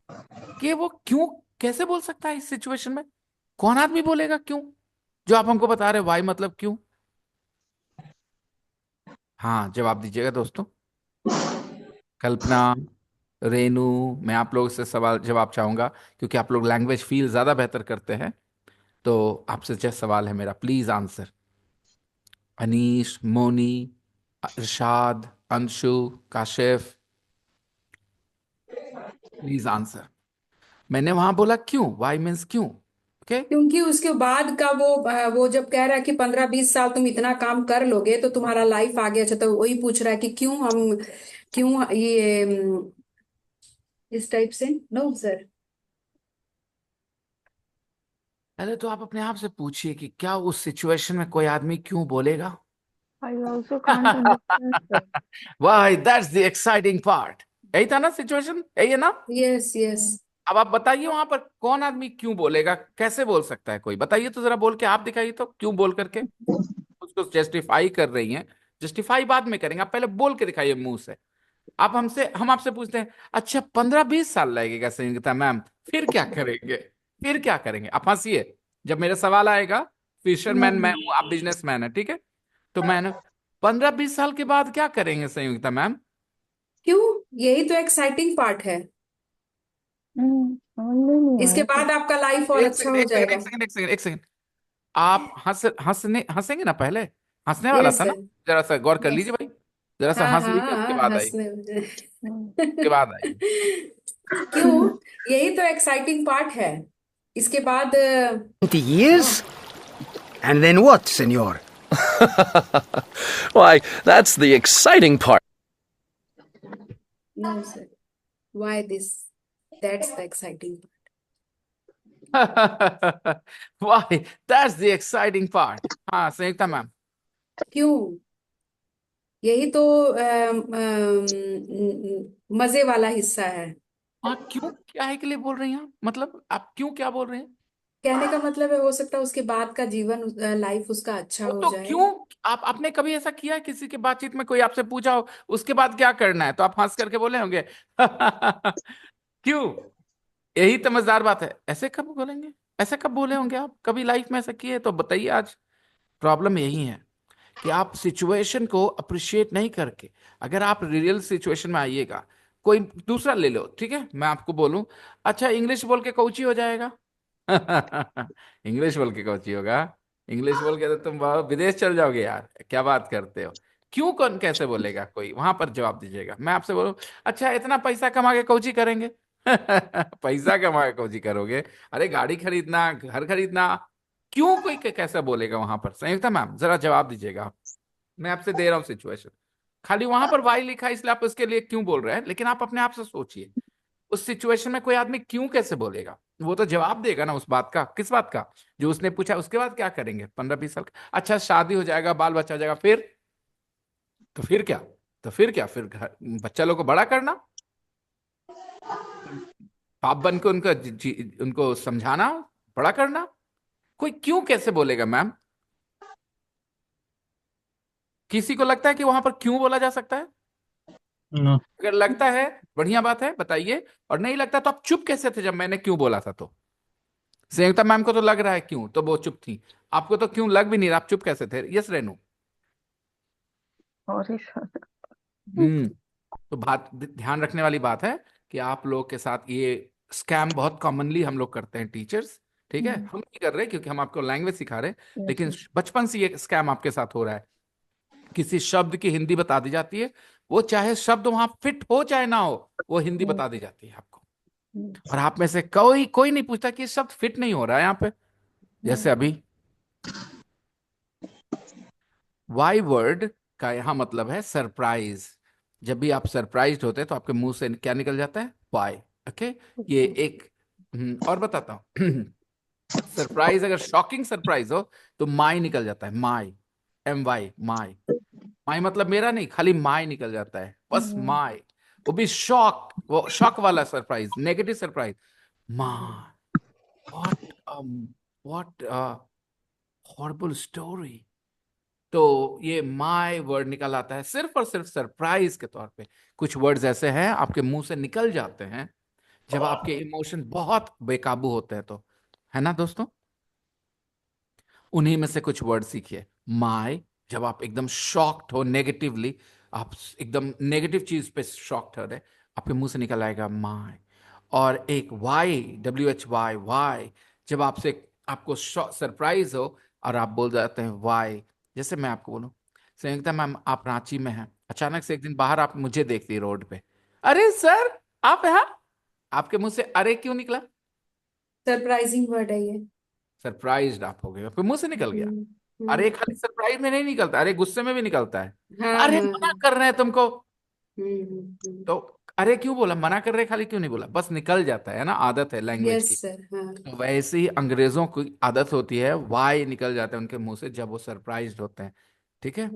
[SPEAKER 2] कि वो क्यों कैसे बोल सकता है इस सिचुएशन में. कौन आदमी बोलेगा क्यों जो आप हमको बता रहे वाई मतलब क्यों. हाँ, जवाब दीजिएगा दोस्तों. कल्पना, रेनू, मैं आप लोगों से सवाल जवाब चाहूंगा क्योंकि आप लोग लैंग्वेज फील ज्यादा बेहतर करते हैं. तो आपसे जस्ट सवाल है मेरा, please answer. Anish, Moni, Irshad, Anshu, Kashif, please answer. मैंने वहां बोला क्यों, वाई मीन्स क्यों. ओके,
[SPEAKER 8] क्योंकि उसके बाद का वो जब कह रहा है कि 15-20 साल तुम इतना काम कर लोगे तो तुम्हारा लाइफ आगे अच्छा, तो वही पूछ रहा है कि क्यों ये इस टाइप से. No sir.
[SPEAKER 2] पहले तो आप अपने आप से पूछिए कि क्या उस सिचुएशन में कोई आदमी क्यों बोलेगा.
[SPEAKER 4] I also can't understand, sir.
[SPEAKER 2] Y that's the exciting part. यही था ना सिचुएशन, यही है ना.
[SPEAKER 8] Yes yes.
[SPEAKER 2] अब आप बताइए वहां पर कौन आदमी क्यों बोलेगा, कैसे बोल सकता है कोई. बताइए तो जरा, बोल के आप दिखाइए तो क्यों बोल करके उसको जस्टिफाई कर रही हैं जस्टिफाई बाद में करेंगे, आप पहले बोल के दिखाइए मुंह से। हम आपसे पूछते हैं, अच्छा 15-20 साल लगेगा संयुक्ता मैम, फिर क्या करेंगे? फिर क्या करेंगे? आप हंसिए। जब मेरा सवाल आएगा, फिशरमैन मैं हूं, आप बिजनेसमैन है, ठीक है? तो मैं 15-20 साल के बाद क्या करेंगे संयुक्ता मैम?
[SPEAKER 8] क्यों? यही तो एक्साइटिंग पार्ट है।
[SPEAKER 4] समझ में नहीं
[SPEAKER 8] इसके
[SPEAKER 4] आया था।
[SPEAKER 8] बाद आपका लाइफ और
[SPEAKER 2] एक
[SPEAKER 8] अच्छा
[SPEAKER 2] सेकंड
[SPEAKER 8] हो
[SPEAKER 2] एक सेकंड
[SPEAKER 8] जाएगा।
[SPEAKER 2] एक सेकंड एक सेकंड एक सेकंड। आप हंसेंगे ना पहले? हंसने वाला
[SPEAKER 8] यस
[SPEAKER 2] था ना?
[SPEAKER 8] सर।
[SPEAKER 2] जरा सा गौर कर
[SPEAKER 8] यस।
[SPEAKER 2] लीजिए भाई, जरा सा
[SPEAKER 8] हाँ
[SPEAKER 2] हंस
[SPEAKER 8] हाँ
[SPEAKER 2] लीजिए, उसके
[SPEAKER 8] हाँ,
[SPEAKER 2] बाद आइए,
[SPEAKER 8] हंसने
[SPEAKER 4] हम्म,
[SPEAKER 2] उसके बाद आइए।
[SPEAKER 8] क्यों? यही तो एक्साइटिंग पार्ट है। इसके बाद
[SPEAKER 3] 20 years? And then what, senor?
[SPEAKER 5] Why, that's the exciting part.
[SPEAKER 8] No sir, why this, that's the exciting.
[SPEAKER 2] Why? That's the exciting part. हाँ संयुक्ता मैम।
[SPEAKER 8] क्यों? यही तो मजे वाला हिस्सा है।
[SPEAKER 2] हाँ क्यों, क्या है के लिए बोल रही हैं आप? मतलब आप क्यों क्या बोल रहे हैं?
[SPEAKER 8] कहने का मतलब है, हो सकता है उसके बाद का जीवन, लाइफ उसका अच्छा हो
[SPEAKER 2] तो
[SPEAKER 8] जाए।
[SPEAKER 2] क्यों? आपने कभी ऐसा किया है, किसी की बातचीत में कोई आपसे पूछा हो उसके बाद क्या करना है, तो आप हंस करके बोले होंगे क्यों? यही तो मजेदार बात है। ऐसे कब बोलेंगे? ऐसे कब बोले होंगे आप? कभी लाइफ में ऐसा किए तो बताइए आज। प्रॉब्लम यही है कि आप सिचुएशन को अप्रिशिएट नहीं करके, अगर आप रियल सिचुएशन में आइएगा, कोई दूसरा ले लो, ठीक है? मैं आपको बोलूं, अच्छा इंग्लिश बोल के कोची हो जाएगा। इंग्लिश बोल के कोची होगा? इंग्लिश बोल के तो तुम विदेश चल जाओगे यार, क्या बात करते हो? क्यों, कौन कैसे बोलेगा कोई? वहां पर जवाब दीजिएगा। मैं आपसे बोलूं, अच्छा इतना पैसा कमा के कोची करेंगे? पैसा कमा के कोची करोगे? अरे गाड़ी खरीदना, घर खरीदना, क्यों कोई कैसा बोलेगा वहां पर? संयुक्ता मैम जरा जवाब दीजिएगा आप। मैं आपसे दे रहा हूँ सिचुएशन, खाली वहां पर वाई लिखा है इसलिए आप उसके लिए क्यों बोल रहे हैं, लेकिन आप अपने आप से सोचिए, उस सिचुएशन में कोई आदमी क्यों कैसे बोलेगा? वो तो जवाब देगा ना उस बात का। किस बात का? जो उसने पूछा। उसके बाद क्या करेंगे 15-20 साल का? अच्छा शादी हो जाएगा, बाल बच्चा हो जाएगा, फिर? तो फिर क्या? फिर बच्चा लोग को बड़ा करना, बाप बन के उनको समझाना, बड़ा करना। कोई क्यों कैसे बोलेगा मैम? किसी को लगता है कि वहां पर क्यों बोला जा सकता है? अगर लगता है बढ़िया बात है, बताइए। और नहीं लगता तो आप चुप कैसे थे जब मैंने क्यों बोला था? तो संयुक्ता मैम को तो लग रहा है क्यों, तो वो चुप थी। आपको तो क्यों लग भी नहीं रहा, आप चुप कैसे थे? यस रेनू?
[SPEAKER 7] Sorry sir.
[SPEAKER 2] हम्म। तो बात ध्यान रखने वाली बात है कि आप लोग के साथ ये स्कैम बहुत कॉमनली हम लोग करते हैं, टीचर्स, ठीक है? हम नहीं कर रहे क्योंकि हम आपको लैंग्वेज सिखा रहे हैं, लेकिन बचपन से ये स्कैम आपके साथ हो रहा है। किसी शब्द की हिंदी बता दी जाती है, वो चाहे शब्द वहां फिट हो चाहे ना हो, वो हिंदी बता दी जाती है आपको। और आप में से कोई कोई नहीं पूछता कि ये शब्द फिट नहीं हो रहा है यहाँ पे। जैसे अभी वाई वर्ड का यहाँ मतलब है सरप्राइज। जब भी आप सरप्राइज होते हैं तो आपके मुंह से क्या निकल जाता है? वाई। ओके, ये एक और बताता हूँ। सरप्राइज, अगर शॉकिंग सरप्राइज हो तो माई निकल जाता है, माई, MY, माई। माई मतलब मेरा नहीं, खाली माई निकल जाता है, बस माई। वो भी शॉक, वो शॉक वाला surprise, negative surprise. My, what what horrible story. तो ये माई वर्ड निकल आता है सिर्फ और सिर्फ सरप्राइज के तौर पे। कुछ वर्ड्स ऐसे हैं आपके मुंह से निकल जाते हैं जब आपके इमोशन बहुत बेकाबू होते हैं, तो है ना दोस्तों? उन्हीं में से कुछ वर्ड सीखिए। माई, जब आप एकदम शॉक्ड हो नेगेटिवली, आप एकदम नेगेटिव चीज पे शॉक्ड हो रहे, आपके मुंह से निकल आएगा माई। और एक वाई, WHY, वाई, जब आपको सरप्राइज हो और आप बोल जाते हैं वाई। जैसे मैं आपको बोलूं, संयुक्ता मैम आप रांची में हैं, अचानक से एक दिन बाहर आप मुझे देख ली रोड पे, अरे सर आप यहाँ, आपके मुंह से अरे क्यों निकला?
[SPEAKER 8] सरप्राइजिंग वर्ड है ये।
[SPEAKER 2] सरप्राइज्ड आप हो गए, आपके मुंह से निकल गया। अरे
[SPEAKER 8] हम्म,
[SPEAKER 2] खाली सरप्राइज में नहीं निकलता, अरे गुस्से में भी निकलता है।
[SPEAKER 8] हाँ
[SPEAKER 2] अरे
[SPEAKER 8] हाँ
[SPEAKER 2] मना
[SPEAKER 8] हाँ।
[SPEAKER 2] कर रहे हैं तुमको,
[SPEAKER 8] हम्म।
[SPEAKER 2] तो अरे क्यों बोला? मना कर रहे खाली क्यों नहीं बोला? बस निकल जाता है ना, आदत है लैंग्वेज
[SPEAKER 8] यस
[SPEAKER 2] की।
[SPEAKER 8] सर, हाँ।
[SPEAKER 2] तो वैसे ही अंग्रेजों की आदत होती है, वाई निकल जाते हैं उनके मुंह से जब वो सरप्राइज्ड होते हैं, ठीक है?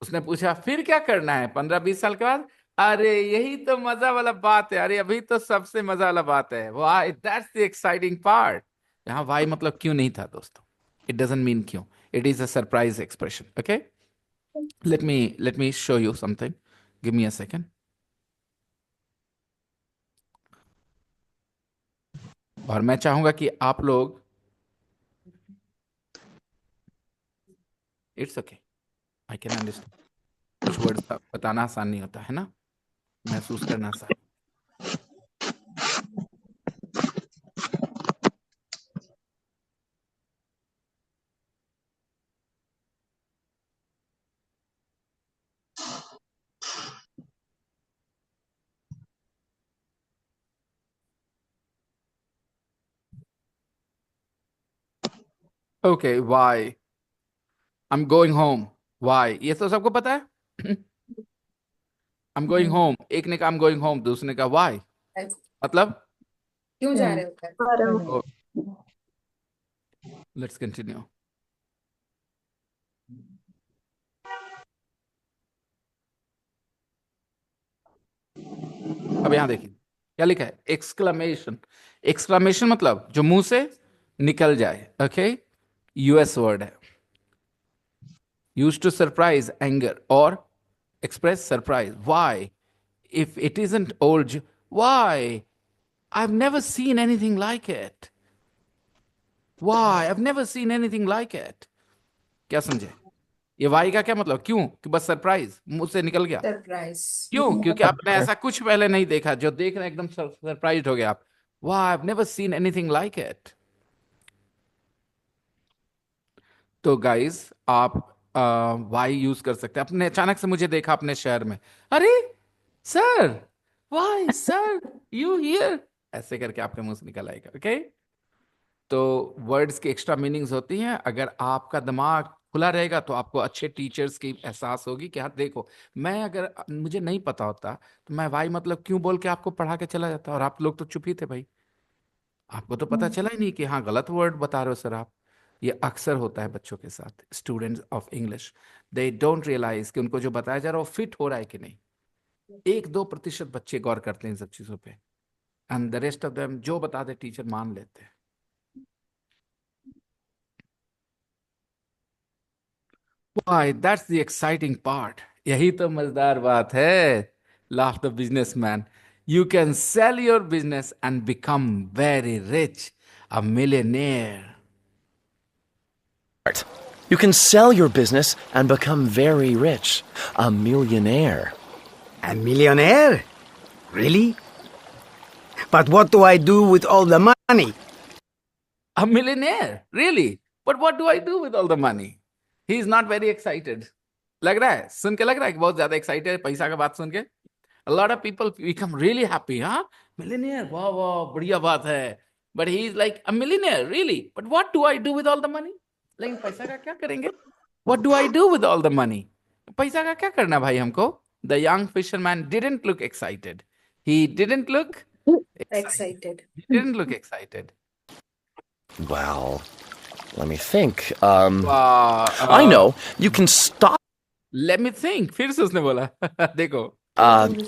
[SPEAKER 2] उसने पूछा फिर क्या करना है 15-20 साल के बाद? अरे यही तो मजा वाला बात है, अरे अभी तो सबसे मजा वाला बात है, why, that's the exciting part. यहाँ वाई मतलब क्यों नहीं था दोस्तों, इट डजंट मीन क्यों, it is a surprise expression, okay? let me show you something. Give me a second. और मैं चाहूंगा कि आप लोग, it's okay, I can understand, कुछ वर्ड्स बताना आसान नहीं होता है ना, महसूस करना आसान. Okay, why, I am going home, why, ये तो सबको पता है. आई एम गोइंग होम, एक ने कहा आई एम गोइंग होम, दूसरे ने कहा वाई, मतलब
[SPEAKER 8] क्यों जा रहे हो?
[SPEAKER 4] अरे वो
[SPEAKER 2] लेट्स कंटिन्यू. अब यहां देखिए क्या लिखा है, एक्सक्लेमेशन. एक्सक्लेमेशन मतलब जो मुंह से निकल जाए. ओके, यूएस वर्ड है. यूज टू सरप्राइज, एंगर और express surprise. Why? If it isn't old, why? I've never seen anything like it. Why? I've never seen anything like it. क्या समझे? ये why का क्या मतलब? क्यों? कि बस सरप्राइज मुंह से निकल गया.
[SPEAKER 8] सरप्राइज.
[SPEAKER 2] क्यों? क्योंकि आपने ऐसा कुछ पहले नहीं देखा, जो देख रहे हैं एकदम सरप्राइज हो गए आप. Why? I've never seen anything like it. तो गाइस आप वाई यूज कर सकते हैं. आपने अचानक से मुझे देखा अपने शहर में, अरे sir, why sir, you here, ऐसे करके आपके मुंह से निकल आएगा. ओके, तो वर्ड्स की एक्स्ट्रा मीनिंग्स होती हैं. अगर आपका दिमाग खुला रहेगा तो आपको अच्छे टीचर्स की एहसास होगी कि हाँ देखो, मैं अगर मुझे नहीं पता होता तो मैं वाई मतलब क्यों बोल के आपको पढ़ा के चला जाता, और आप लोग तो चुप ही थे भाई. आपको तो पता चला ही नहीं कि हाँ गलत वर्ड बता रहे हो सर आप. ये अक्सर होता है बच्चों के साथ, students of English. They don't realise कि उनको जो बताया जा रहा है वो फिट हो रहा है कि नहीं. 1-2% बच्चे गौर करते हैं इन सब चीजों पे, and the rest of them जो बता दे टीचर मान लेते हैं. Why? That's the exciting part. यही तो मजेदार बात है. Laugh the businessman. You can sell your business and become very rich, a millionaire.
[SPEAKER 5] You can sell your business and become very rich, a millionaire.
[SPEAKER 3] A millionaire? Really? But what do I do with all the money?
[SPEAKER 2] A millionaire, really? But what do I do with all the money? He is not very excited. लग रहा है, सुन के लग रहा है कि बहुत ज्यादा excited है पैसा का बात सुन के. A lot of people become really happy, huh? Millionaire, wow, wow, बढ़िया बात है. But he is like, a millionaire, really? But what do I do with all the money? लेकिन पैसा का क्या करेंगे? What do I do with all the money? पैसा का क्या करना भाई हमको? The young fisherman didn't look excited. He didn't look
[SPEAKER 8] Excited.
[SPEAKER 2] He didn't look excited.
[SPEAKER 5] Well, let me think.
[SPEAKER 2] I
[SPEAKER 5] I know. You can stop.
[SPEAKER 2] Let me think. फिर से उसने बोला. देखो.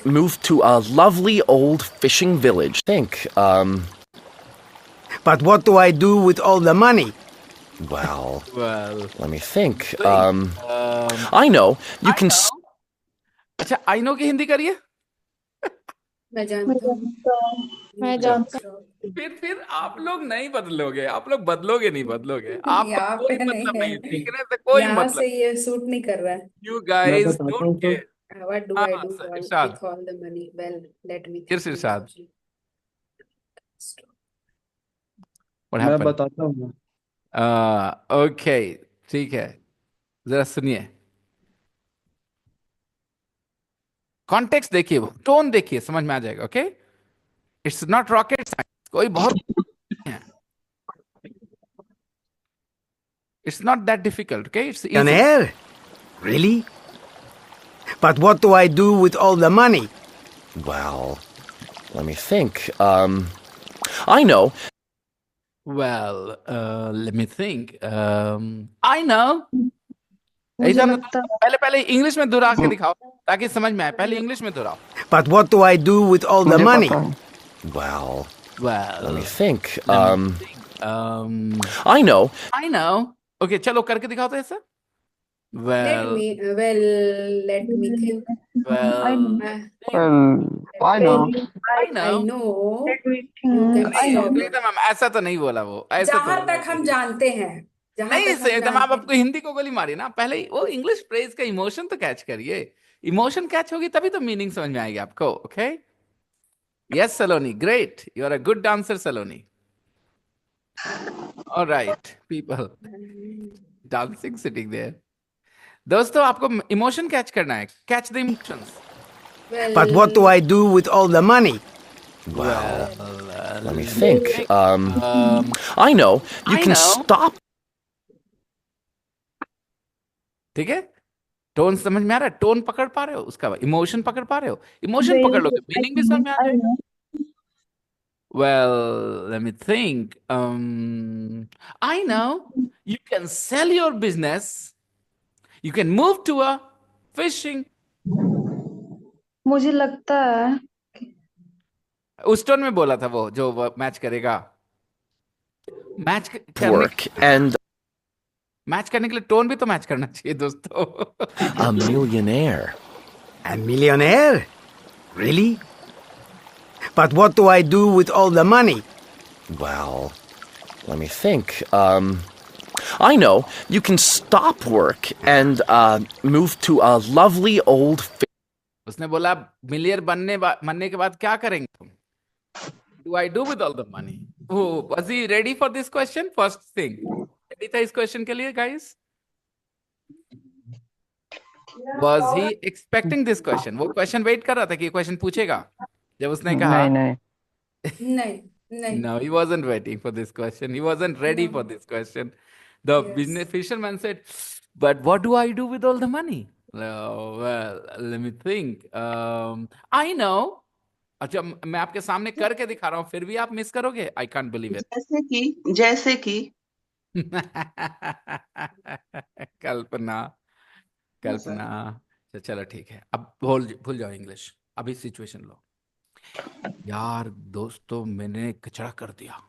[SPEAKER 5] Move to a lovely old fishing village. Think.
[SPEAKER 3] But what do I do with all the money?
[SPEAKER 5] Well,
[SPEAKER 2] Well.
[SPEAKER 5] let me think. I know. You can.
[SPEAKER 2] अच्छा, I know की हिंदी करिए.
[SPEAKER 8] मैं जानता हूँ.
[SPEAKER 4] मैं जानता हूँ.
[SPEAKER 2] फिर आप लोग नहीं बदलोगे, आप लोग बदलोगे नहीं, बदलोगे. आपका
[SPEAKER 8] यहाँ
[SPEAKER 2] कोई
[SPEAKER 8] पे नहीं
[SPEAKER 2] मतलब नहीं,
[SPEAKER 8] है.
[SPEAKER 2] सीखने से कोई
[SPEAKER 8] यहाँ
[SPEAKER 2] मतलब.
[SPEAKER 8] से ये सूट नहीं कर रहा है.
[SPEAKER 2] You guys don't care.
[SPEAKER 8] What do I do
[SPEAKER 2] Irshad.
[SPEAKER 8] with all the money? Well, let me
[SPEAKER 2] Yes,
[SPEAKER 8] think.
[SPEAKER 2] Irshad. What
[SPEAKER 10] मैं
[SPEAKER 2] happened?
[SPEAKER 10] बताता हूँ.
[SPEAKER 2] Okay, ठीक है, जरा सुनिए. कॉन्टेक्स्ट देखिए, टोन देखिए, समझ में आ जाएगा. Okay, it's not rocket science, कोई बहुत it's not that difficult. Okay, it's easy.
[SPEAKER 3] Millionaire? Really? But what do I do with all the money?
[SPEAKER 5] Well, let me think. I know.
[SPEAKER 2] Well, let me think. I know.
[SPEAKER 4] मुझे
[SPEAKER 2] ऐसा
[SPEAKER 4] लगता है
[SPEAKER 2] पहले इंग्लिश में दोहरा के दिखाओ ताकि समझ में आए. पहले इंग्लिश में दोहराओ.
[SPEAKER 3] But what do I do with all the
[SPEAKER 10] मुझे
[SPEAKER 3] money?
[SPEAKER 10] पता है.
[SPEAKER 5] Well,
[SPEAKER 2] Well,
[SPEAKER 5] let me think.
[SPEAKER 2] let me think.
[SPEAKER 5] I know.
[SPEAKER 2] I know. Okay, चलो करके दिखाओ तो ऐसा. Well,
[SPEAKER 8] let me think.
[SPEAKER 2] well, think.
[SPEAKER 7] Well, I know.
[SPEAKER 2] I
[SPEAKER 8] I
[SPEAKER 2] know.
[SPEAKER 8] know
[SPEAKER 4] Let me
[SPEAKER 8] you
[SPEAKER 4] think.
[SPEAKER 8] can
[SPEAKER 2] नहीं
[SPEAKER 8] stop it.
[SPEAKER 2] संयुक्ता मैम, ऐसा तो नहीं बोला वो, ऐसे तो
[SPEAKER 8] जहां
[SPEAKER 2] बोला
[SPEAKER 8] तक हम
[SPEAKER 2] नहीं।
[SPEAKER 8] जानते हैं, जहां
[SPEAKER 2] नहीं
[SPEAKER 8] तक हम
[SPEAKER 2] संयुक्ता मैम,
[SPEAKER 8] जानते
[SPEAKER 2] आपको हिंदी को गोली मारी ना, पहले ही वो इंग्लिश फ्रेज का इमोशन तो कैच करिए। इमोशन कैच होगी तभी तो मीनिंग समझ में आएगी आपको। Okay, yes Saloni, great, you are a good dancer Saloni. Alright people
[SPEAKER 8] हैं।
[SPEAKER 2] Dancing sitting there. दोस्तों आपको इमोशन कैच करना है, catch the emotions.
[SPEAKER 3] But what do
[SPEAKER 8] Well,
[SPEAKER 3] I do with all the money?
[SPEAKER 5] Well, let me
[SPEAKER 2] let
[SPEAKER 5] think. I know. You
[SPEAKER 2] I
[SPEAKER 5] can
[SPEAKER 2] know.
[SPEAKER 5] stop.
[SPEAKER 2] ठीक है, टोन समझ में आ रहा है, टोन पकड़ पा रहे हो, उसका इमोशन पकड़ पा रहे हो, इमोशन पकड़ लोगे मीनिंग भी समझ में आ जाएगा। Well, let me think. I know. You can sell your business. You can move to a fishing.
[SPEAKER 4] मुझे लगता है
[SPEAKER 2] उस टोन में बोला था वो जो मैच करेगा। मैच करने
[SPEAKER 5] Work and
[SPEAKER 2] मैच करने के लिए टोन भी तो मैच करना चाहिए दोस्तों।
[SPEAKER 5] a millionaire.
[SPEAKER 3] A millionaire? Really? But what do I do with all the money?
[SPEAKER 5] Well, let me think. I know. You can stop work and move to a lovely old.
[SPEAKER 2] उसने बोला मिलियर बनने के बाद क्या करेंगे तुम? Do I do with all the money? Oh, was he ready for this question? First thing, ready था इस question के लिए guys? Was he expecting this question? वो question wait कर रहा था कि ये question पूछेगा। जब उसने कहा
[SPEAKER 7] नहीं नहीं
[SPEAKER 8] नहीं नहीं
[SPEAKER 2] no, he wasn't waiting for this question. He wasn't ready
[SPEAKER 8] No.
[SPEAKER 2] for this question. The
[SPEAKER 8] Yes.
[SPEAKER 2] business fisherman said, "But what do I do with all the money?" Well, let me think. I know. अच्छा, मैं आपके सामने करके दिखा रहा हूँ, फिर भी आप मिस करोगे? I can't believe it.
[SPEAKER 9] जैसे कि
[SPEAKER 2] कल्पना, कल्पना। चलो ठीक है, अब भूल जाओ इंग्लिश, अभी सिचुएशन लो। यार दोस्तों, मैंने कचरा कर दिया।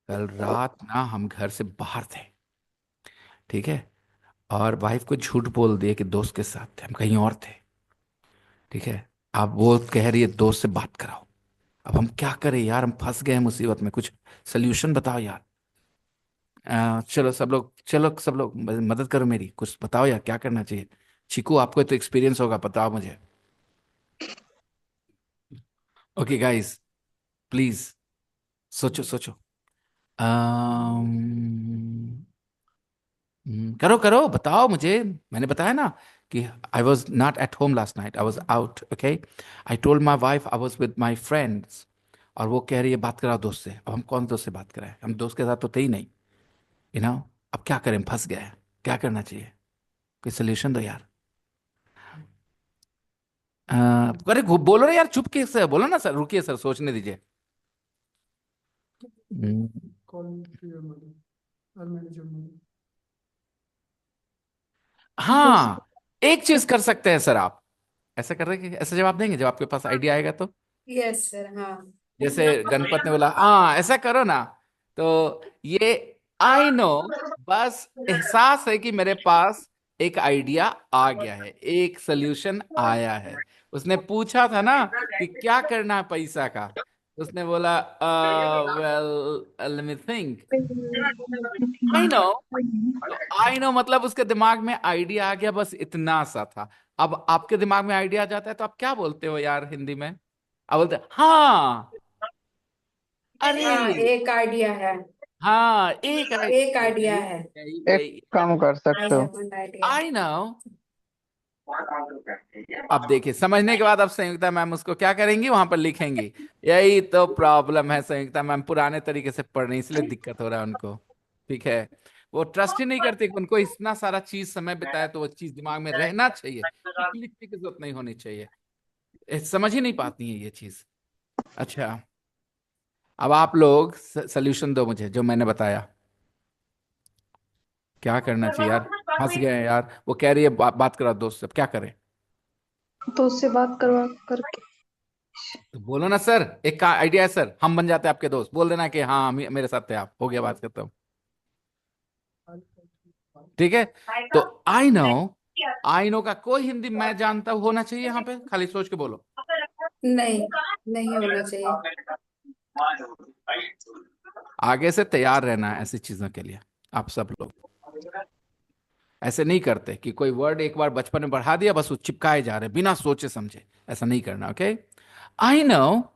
[SPEAKER 2] कल रात ना हम घर से बाहर थे, ठीक है, और वाइफ को झूठ बोल दिए कि दोस्त के साथ थे, हम कहीं और थे, ठीक है। अब वो कह रही है दोस्त से बात कराओ। अब हम क्या करें यार, हम फंस गए हैं मुसीबत में, कुछ सोल्यूशन बताओ यार। चलो सब लोग मदद करो मेरी, कुछ बताओ यार क्या करना चाहिए। चीकू, आपको तो एक्सपीरियंस होगा, बताओ मुझे। ओके गाइस, प्लीज सोचो सोचो। करो करो, बताओ मुझे। मैंने बताया ना कि I was not at home last night, I was out. Okay, I told my wife I was with my friends, और वो कह रही है बात कराओ दोस्त से। अब हम कौन दोस्त से बात कराएं, हम दोस्त के साथ तो थे ही नहीं, यू नो। अब क्या करें, हम फंस गए हैं, क्या करना चाहिए, कोई सोल्यूशन दो यार। अरे बोलो ना यार, चुप के सर बोलो ना सर, रुकिए सर, सोचने दीजिए। हम्म, हाँ, एक चीज कर सकते हैं सर आप। ऐसा कर रहे कि ऐसा जवाब देंगे जब आपके पास आइडिया आएगा तो।
[SPEAKER 8] यस सर, हाँ।
[SPEAKER 2] जैसे गणपत ने बोला हाँ ऐसा करो ना, तो ये आई नो, बस एहसास है कि मेरे पास एक आइडिया आ गया है, एक सोल्यूशन आया है। उसने पूछा था ना कि क्या करना है पैसा का, उसने बोला well let me think, I no. तो आई नो मतलब उसके दिमाग में आइडिया आ गया, बस इतना सा था। अब आपके दिमाग में आइडिया आ जाता है तो आप क्या बोलते हो यार हिंदी में? आप बोलते हाँ, अरे
[SPEAKER 8] हाँ, एक आइडिया है,
[SPEAKER 2] हाँ, एक
[SPEAKER 8] एक आइडिया है।
[SPEAKER 7] एक काम कर
[SPEAKER 8] आई
[SPEAKER 7] सकते हो।
[SPEAKER 8] Have an idea.
[SPEAKER 2] I know. अब देखिए, समझने के बाद अब संयुक्ता मैम उसको क्या करेंगी, वहां पर लिखेंगी। यही तो प्रॉब्लम है, संयुक्ता मैम पुराने तरीके से पढ़ रही, इसलिए दिक्कत हो रहा है उनको। ठीक है, वो ट्रस्ट ही नहीं करती, उनको इतना सारा चीज समय बिताया तो वो चीज दिमाग में रहना चाहिए, लिखने की जरूरत नहीं होनी चाहिए। समझ ही नहीं पाती है ये चीज। अच्छा, अब आप लोग सोल्यूशन दो मुझे जो मैंने बताया, क्या करना चाहिए यार, फंस गए हैं यार। वो कह रही है बात करो दोस्त से, अब क्या करें?
[SPEAKER 4] तो उससे बात करवा करके
[SPEAKER 2] तो बोलो ना सर, एक का आइडिया है सर, हम बन जाते हैं आपके दोस्त, बोल देना कि हाँ मेरे साथ थे आप, हो गया बात खत्म। ठीक है, तो आई नो का कोई हिंदी मैं जानता हूं होना चाहिए यहाँ पे, खाली सोच के बोलो।
[SPEAKER 8] नहीं, नहीं होना चाहिए।
[SPEAKER 2] आगे से तैयार रहना है ऐसी चीजों के लिए। आप सब लोग ऐसे नहीं करते कि कोई वर्ड एक बार बचपन में बढ़ा दिया बस वो चिपकाए जा रहे बिना सोचे समझे, ऐसा नहीं करना। Okay, I know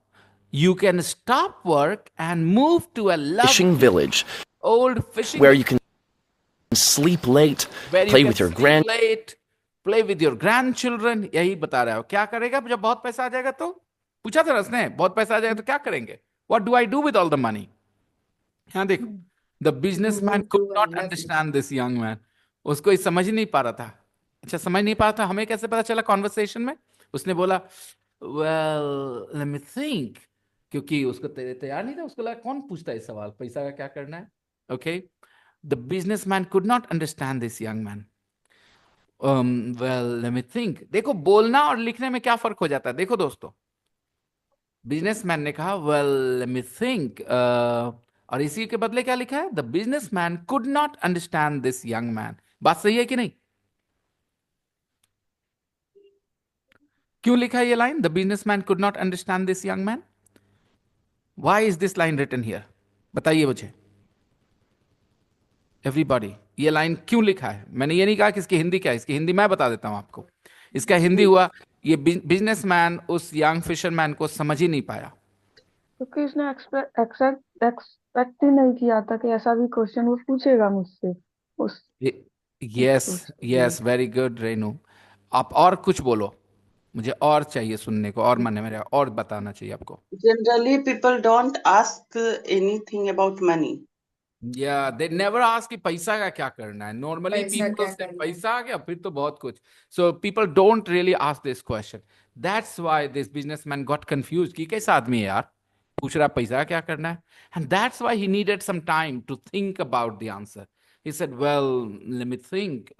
[SPEAKER 2] you can stop work and move to a
[SPEAKER 5] Fishing
[SPEAKER 2] lovely
[SPEAKER 5] village
[SPEAKER 2] old fishing
[SPEAKER 5] where you can sleep late,
[SPEAKER 2] where you
[SPEAKER 5] play
[SPEAKER 2] can
[SPEAKER 5] with your
[SPEAKER 2] sleep late, play with your grandchildren। यही बता रहा हो। क्या करेगा जब बहुत पैसा आ जाएगा? तो पूछा था ना उसने, बहुत पैसा आ जाएगा तो क्या करेंगे? What do I do with all the money? यहाँ देखो, the businessman
[SPEAKER 8] Move
[SPEAKER 2] could
[SPEAKER 8] to a
[SPEAKER 2] not
[SPEAKER 8] lovely.
[SPEAKER 2] Understand this young man. उसको ये समझ ही नहीं पा रहा था। अच्छा, समझ नहीं पा रहा था, हमें कैसे पता चला कॉन्वर्सेशन में? उसने बोला वेल लेट मी थिंक, क्योंकि उसको तैयार नहीं था। उसको लगा कौन पूछता है इस सवाल, पैसा का क्या करना है। Okay, the businessman could not understand this young man. Well let me think. देखो, बोलना और लिखने में क्या फर्क हो जाता है। देखो दोस्तों, बिजनेसमैन ने कहा वेल लेट मी थिंक, और इसी के बदले क्या लिखा है? The businessman could not understand this young man. बात सही है कि नहीं? क्यों लिखा है ये line, the businessman could not understand this young man? Why is this line written here? बताइए मुझे एवरीबॉडी, ये लाइन क्यों लिखा है? मैंने ये नहीं कहा कि इसकी हिंदी क्या है, इसकी हिंदी मैं बता देता हूं आपको। इसका हिंदी हुआ, ये बिजनेसमैन उस यंग फिशरमैन को समझ ही नहीं पाया।
[SPEAKER 4] क्योंकि उसने एक्सपेक्ट ही नहीं किया था कि ऐसा भी क्वेश्चन वो पूछेगा मुझसे उस
[SPEAKER 2] यस,
[SPEAKER 4] उससे।
[SPEAKER 2] Yes, very good Renu. आप और कुछ बोलो, मुझे और चाहिए सुनने को, और मन है मेरा, और बताना चाहिए आपको।
[SPEAKER 9] Generally, people don't ask anything about money.
[SPEAKER 2] या दे नेवर आस्क कि पैसा का क्या करना है। नॉर्मली
[SPEAKER 8] पैसा
[SPEAKER 2] पीपल
[SPEAKER 8] क्या
[SPEAKER 2] से
[SPEAKER 8] करना है?
[SPEAKER 2] पैसा आ गया फिर तो बहुत कुछ। So people don't really ask this question. That's why this businessman got confuse कि कैसा आदमी है यार, पूछ रहा पैसा क्या करना है। And that's why he needed some time to think about the answer. He said well let me think,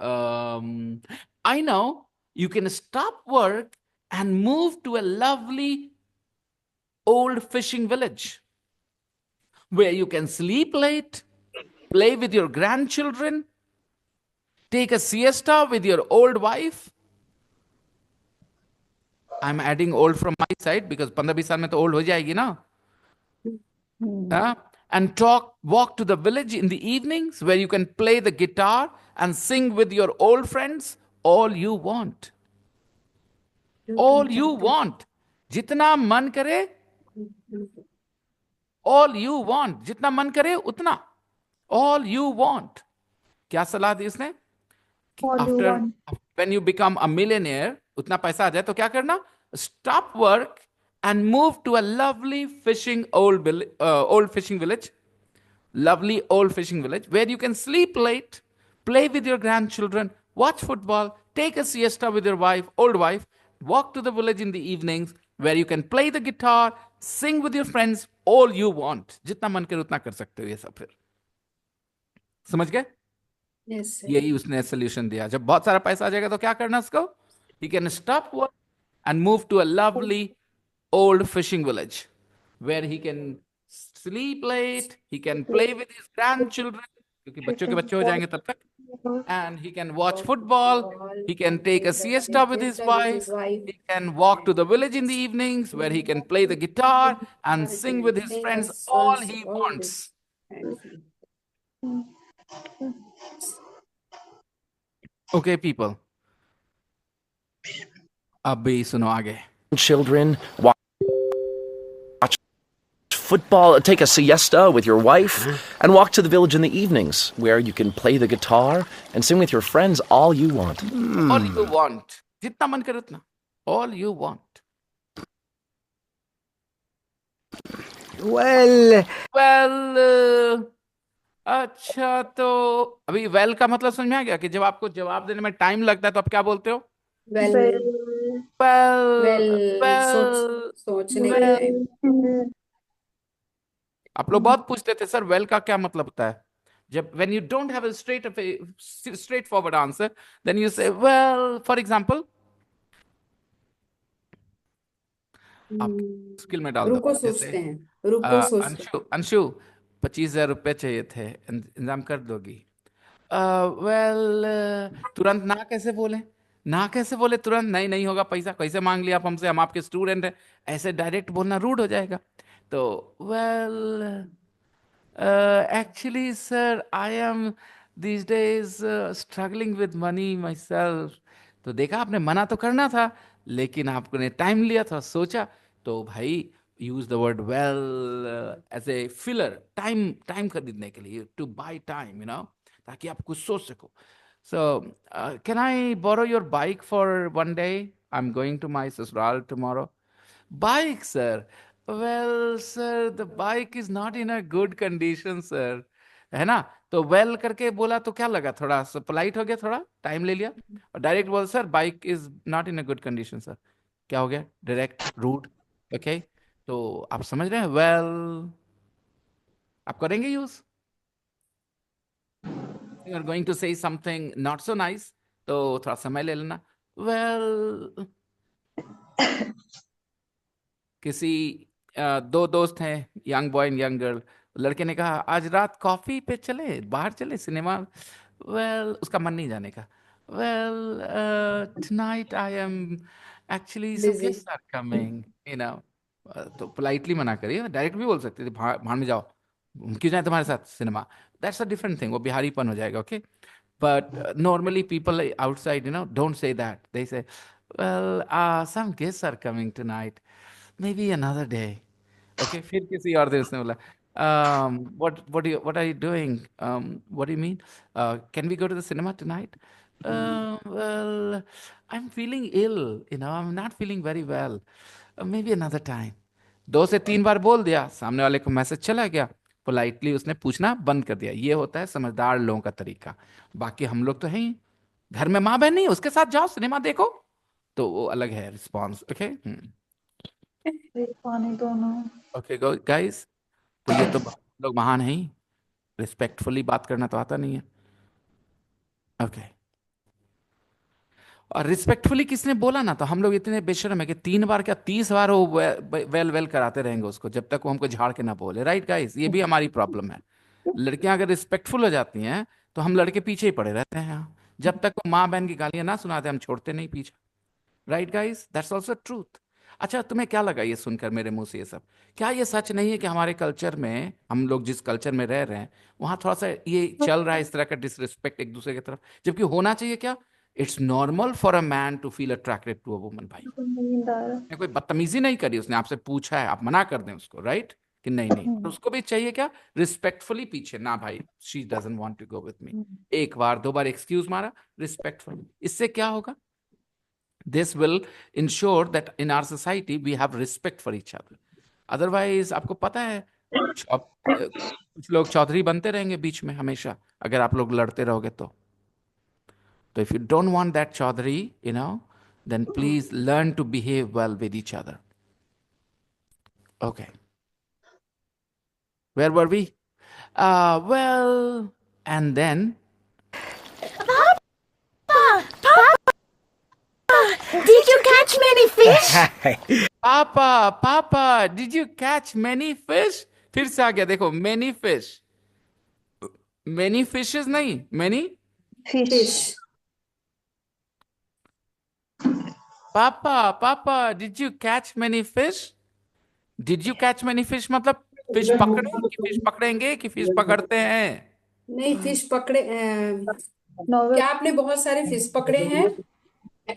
[SPEAKER 2] I know you can stop work and move to a lovely old fishing village where you can sleep late, play with your grandchildren, take a siesta with your old wife. I'm adding old from my side because 15-20 साल में तो old हो जाएगी ना। हाँ? And walk to the village in the evenings where you can play the guitar and sing with your old friends all you want. All you want. जितना मन करे, all you want, जितना मन करे उतना, all you want। क्या सलाह दी इसने?
[SPEAKER 4] All you
[SPEAKER 2] after
[SPEAKER 4] want.
[SPEAKER 2] When you become a millionaire, उतना पैसा आ जाए तो क्या करना? Stop work and move to a lovely fishing old fishing village, lovely old fishing village where you can sleep late, play with your grandchildren, watch football, take a siesta with your old wife, walk to the village in the evenings where you can play the guitar, sing with your friends, all you want। जितना मन करे उतना कर सकते हो ये सब। फिर समझ गए?
[SPEAKER 8] Yes, sir.
[SPEAKER 2] यही उसने सोल्यूशन दिया। जब बहुत सारा पैसा आ जाएगा तो क्या करना उसको? He can stop work and move to a lovely old fishing village where he can sleep late, he can play with his grandchildren, क्योंकि बच्चों के बच्चे हो जाएंगे तब तक, and he can watch football, he can take a siesta with his wife, he can walk to the village in the evenings where he can play the guitar and sing with his friends all he wants। Okay people, अब भी सुनो आगे।
[SPEAKER 5] children, watch football, take a siesta with your wife, and walk to the village in the evenings where you can play the guitar and sing with your friends all you want.
[SPEAKER 2] All you want, जितना मन करे उतना, all you want।
[SPEAKER 3] Well,
[SPEAKER 2] well, अच्छा, तो अभी वेल का मतलब समझ में आ गया कि जब आपको जवाब देने में टाइम लगता है तो आप क्या बोलते हो?
[SPEAKER 8] Well,
[SPEAKER 2] वेल,
[SPEAKER 8] सोचने का टाइम।
[SPEAKER 2] आप लोग बहुत पूछते थे सर वेल का क्या मतलब होता है। जब when you don't have a straightforward answer, then you say well, for example, आप स्किल में डाल दो।
[SPEAKER 8] रुको
[SPEAKER 2] जैसे
[SPEAKER 8] सोचते हैं, रुको सोचते हैं।
[SPEAKER 2] अंशु 25,000 रुपए चाहिए थे, इंतजाम कर दोगी? वेल, तुरंत ना कैसे बोले? ना कैसे बोले तुरंत? नहीं, नहीं होगा पैसा, कैसे मांग लिया आप हमसे, हम आपके स्टूडेंट हैं, ऐसे डायरेक्ट बोलना रूड हो जाएगा। तो well, actually, sir, I am these days struggling with money myself. तो देखा, आपने मना तो करना था, लेकिन आपने टाइम लिया था, सोचा। तो भाई, use the word well as a filler, time time खरीदने के लिए, टू बाय टाइम, ताकि आप कुछ सोच सको। So can I borrow your bike for one day? I am going to my ससुराल tomorrow. Bike, sir. Well, sir, the bike is not in a good condition, sir. है ना? तो वेल करके बोला तो क्या लगा, थोड़ा सा पोलाइट हो गया, थोड़ा टाइम ले लिया, और डायरेक्ट बोल, sir bike is not in a good condition sir. क्या हो गया? Direct rude. ओके, तो आप समझ रहे हैं? वेल, आप करेंगे use? You are going to say something not so nice, तो थोड़ा समय ले लेना। वेल, किसी दो दोस्त हैं, young boy and young girl. लड़के ने कहा, आज रात कॉफी पे चले, बाहर चले, सिनेमा। वेल, उसका मन नहीं जाने का। Well, tonight I am actually, some
[SPEAKER 8] busy.
[SPEAKER 2] Guests are coming, तो पोलाइटली मना करिए, डायरेक्ट भी बोल सकते थे, भाड़ में जाओ, क्यों जाए तुम्हारे साथ cinema. That's a different thing, वो बिहारीपन हो जाएगा। Okay, but normally people outside, don't say that. They say, well, some guests are coming tonight, maybe another day. Okay, फिर किसी और दिन उसने बोला, what are you doing? What do you mean? Can we go to the cinema tonight? Well, I'm feeling ill, I'm not feeling very well. Maybe another time. 2 से 3 बार बोल दिया, सामने वाले को मैसेज चला गया, पोलाइटली उसने पूछना बंद कर दिया। ये होता है समझदार लोगों का तरीका। बाकी हम लोग तो हैं ही, घर में माँ बहन नहीं है, उसके साथ जाओ सिनेमा देखो, तो वो अलग है रिस्पॉन्स। ओके,
[SPEAKER 4] पानी दोनों।
[SPEAKER 2] ओके गाइस, तो ये तो लोग महान हैं ही, रिस्पेक्टफुली बात करना तो आता नहीं है। ओके, और रिस्पेक्टफुली किसने बोला ना, तो हम लोग इतने बेशर्म है कि 3 बार क्या 30 बार वो वेल वेल कराते रहेंगे उसको, जब तक वो हमको झाड़ के ना बोले। राइट गाइस, ये भी हमारी प्रॉब्लम है। लड़कियां अगर रिस्पेक्टफुल हो जाती हैं, तो हम लड़के पीछे ही पड़े रहते हैं यहाँ। जब तक वो माँ बहन की गालियां ना सुनाते, हम छोड़ते नहीं पीछे। Right guys, that's also truth. अच्छा, तुम्हें क्या लगा ये सुनकर मेरे मुंह से ये सब? क्या ये सच नहीं है कि हमारे कल्चर में, हम लोग जिस कल्चर में रह रहे हैं, वहां थोड़ा सा ये चल रहा है, इस तरह का डिसरिस्पेक्ट एक दूसरे की तरफ, जबकि होना चाहिए क्या? It's normal for a man to feel attracted to a woman. भाई,
[SPEAKER 4] नींद आ रहा
[SPEAKER 2] ने कोई बदतमीजी नहीं करी, उसने आपसे पूछा है, आप मना कर दें उसको, राइट? कि नहीं नहीं, तो उसको भी चाहिए क्या? रिस्पेक्टफुली पीछे ना, भाई she doesn't want to go with me. 1 बार 2 बार एक्सक्यूज मारा, रिस्पेक्टफुली। इससे क्या होगा? This will ensure that in our society we have respect for each other. Otherwise, आपको पता है, कुछ लोग चौधरी बनते रहेंगे बीच में हमेशा, अगर आप लोग लड़ते रहोगे तो। if you don't want that chaudhary, then please learn to behave well with each other. Okay. Where were we? Well, and then.
[SPEAKER 10] Did you catch many fish?
[SPEAKER 2] Papa, did you catch many fish? फिर से आ गया, देखो, many fish. Many fishes नहीं, many
[SPEAKER 8] fish.
[SPEAKER 2] Papa, did you catch many fish? Did you catch many fish मतलब फिश पकड़े कि फिश पकड़ेंगे कि फिश पकड़ते हैं?
[SPEAKER 8] नहीं, फिश पकड़े। क्या आपने बहुत सारे फिश पकड़े हैं?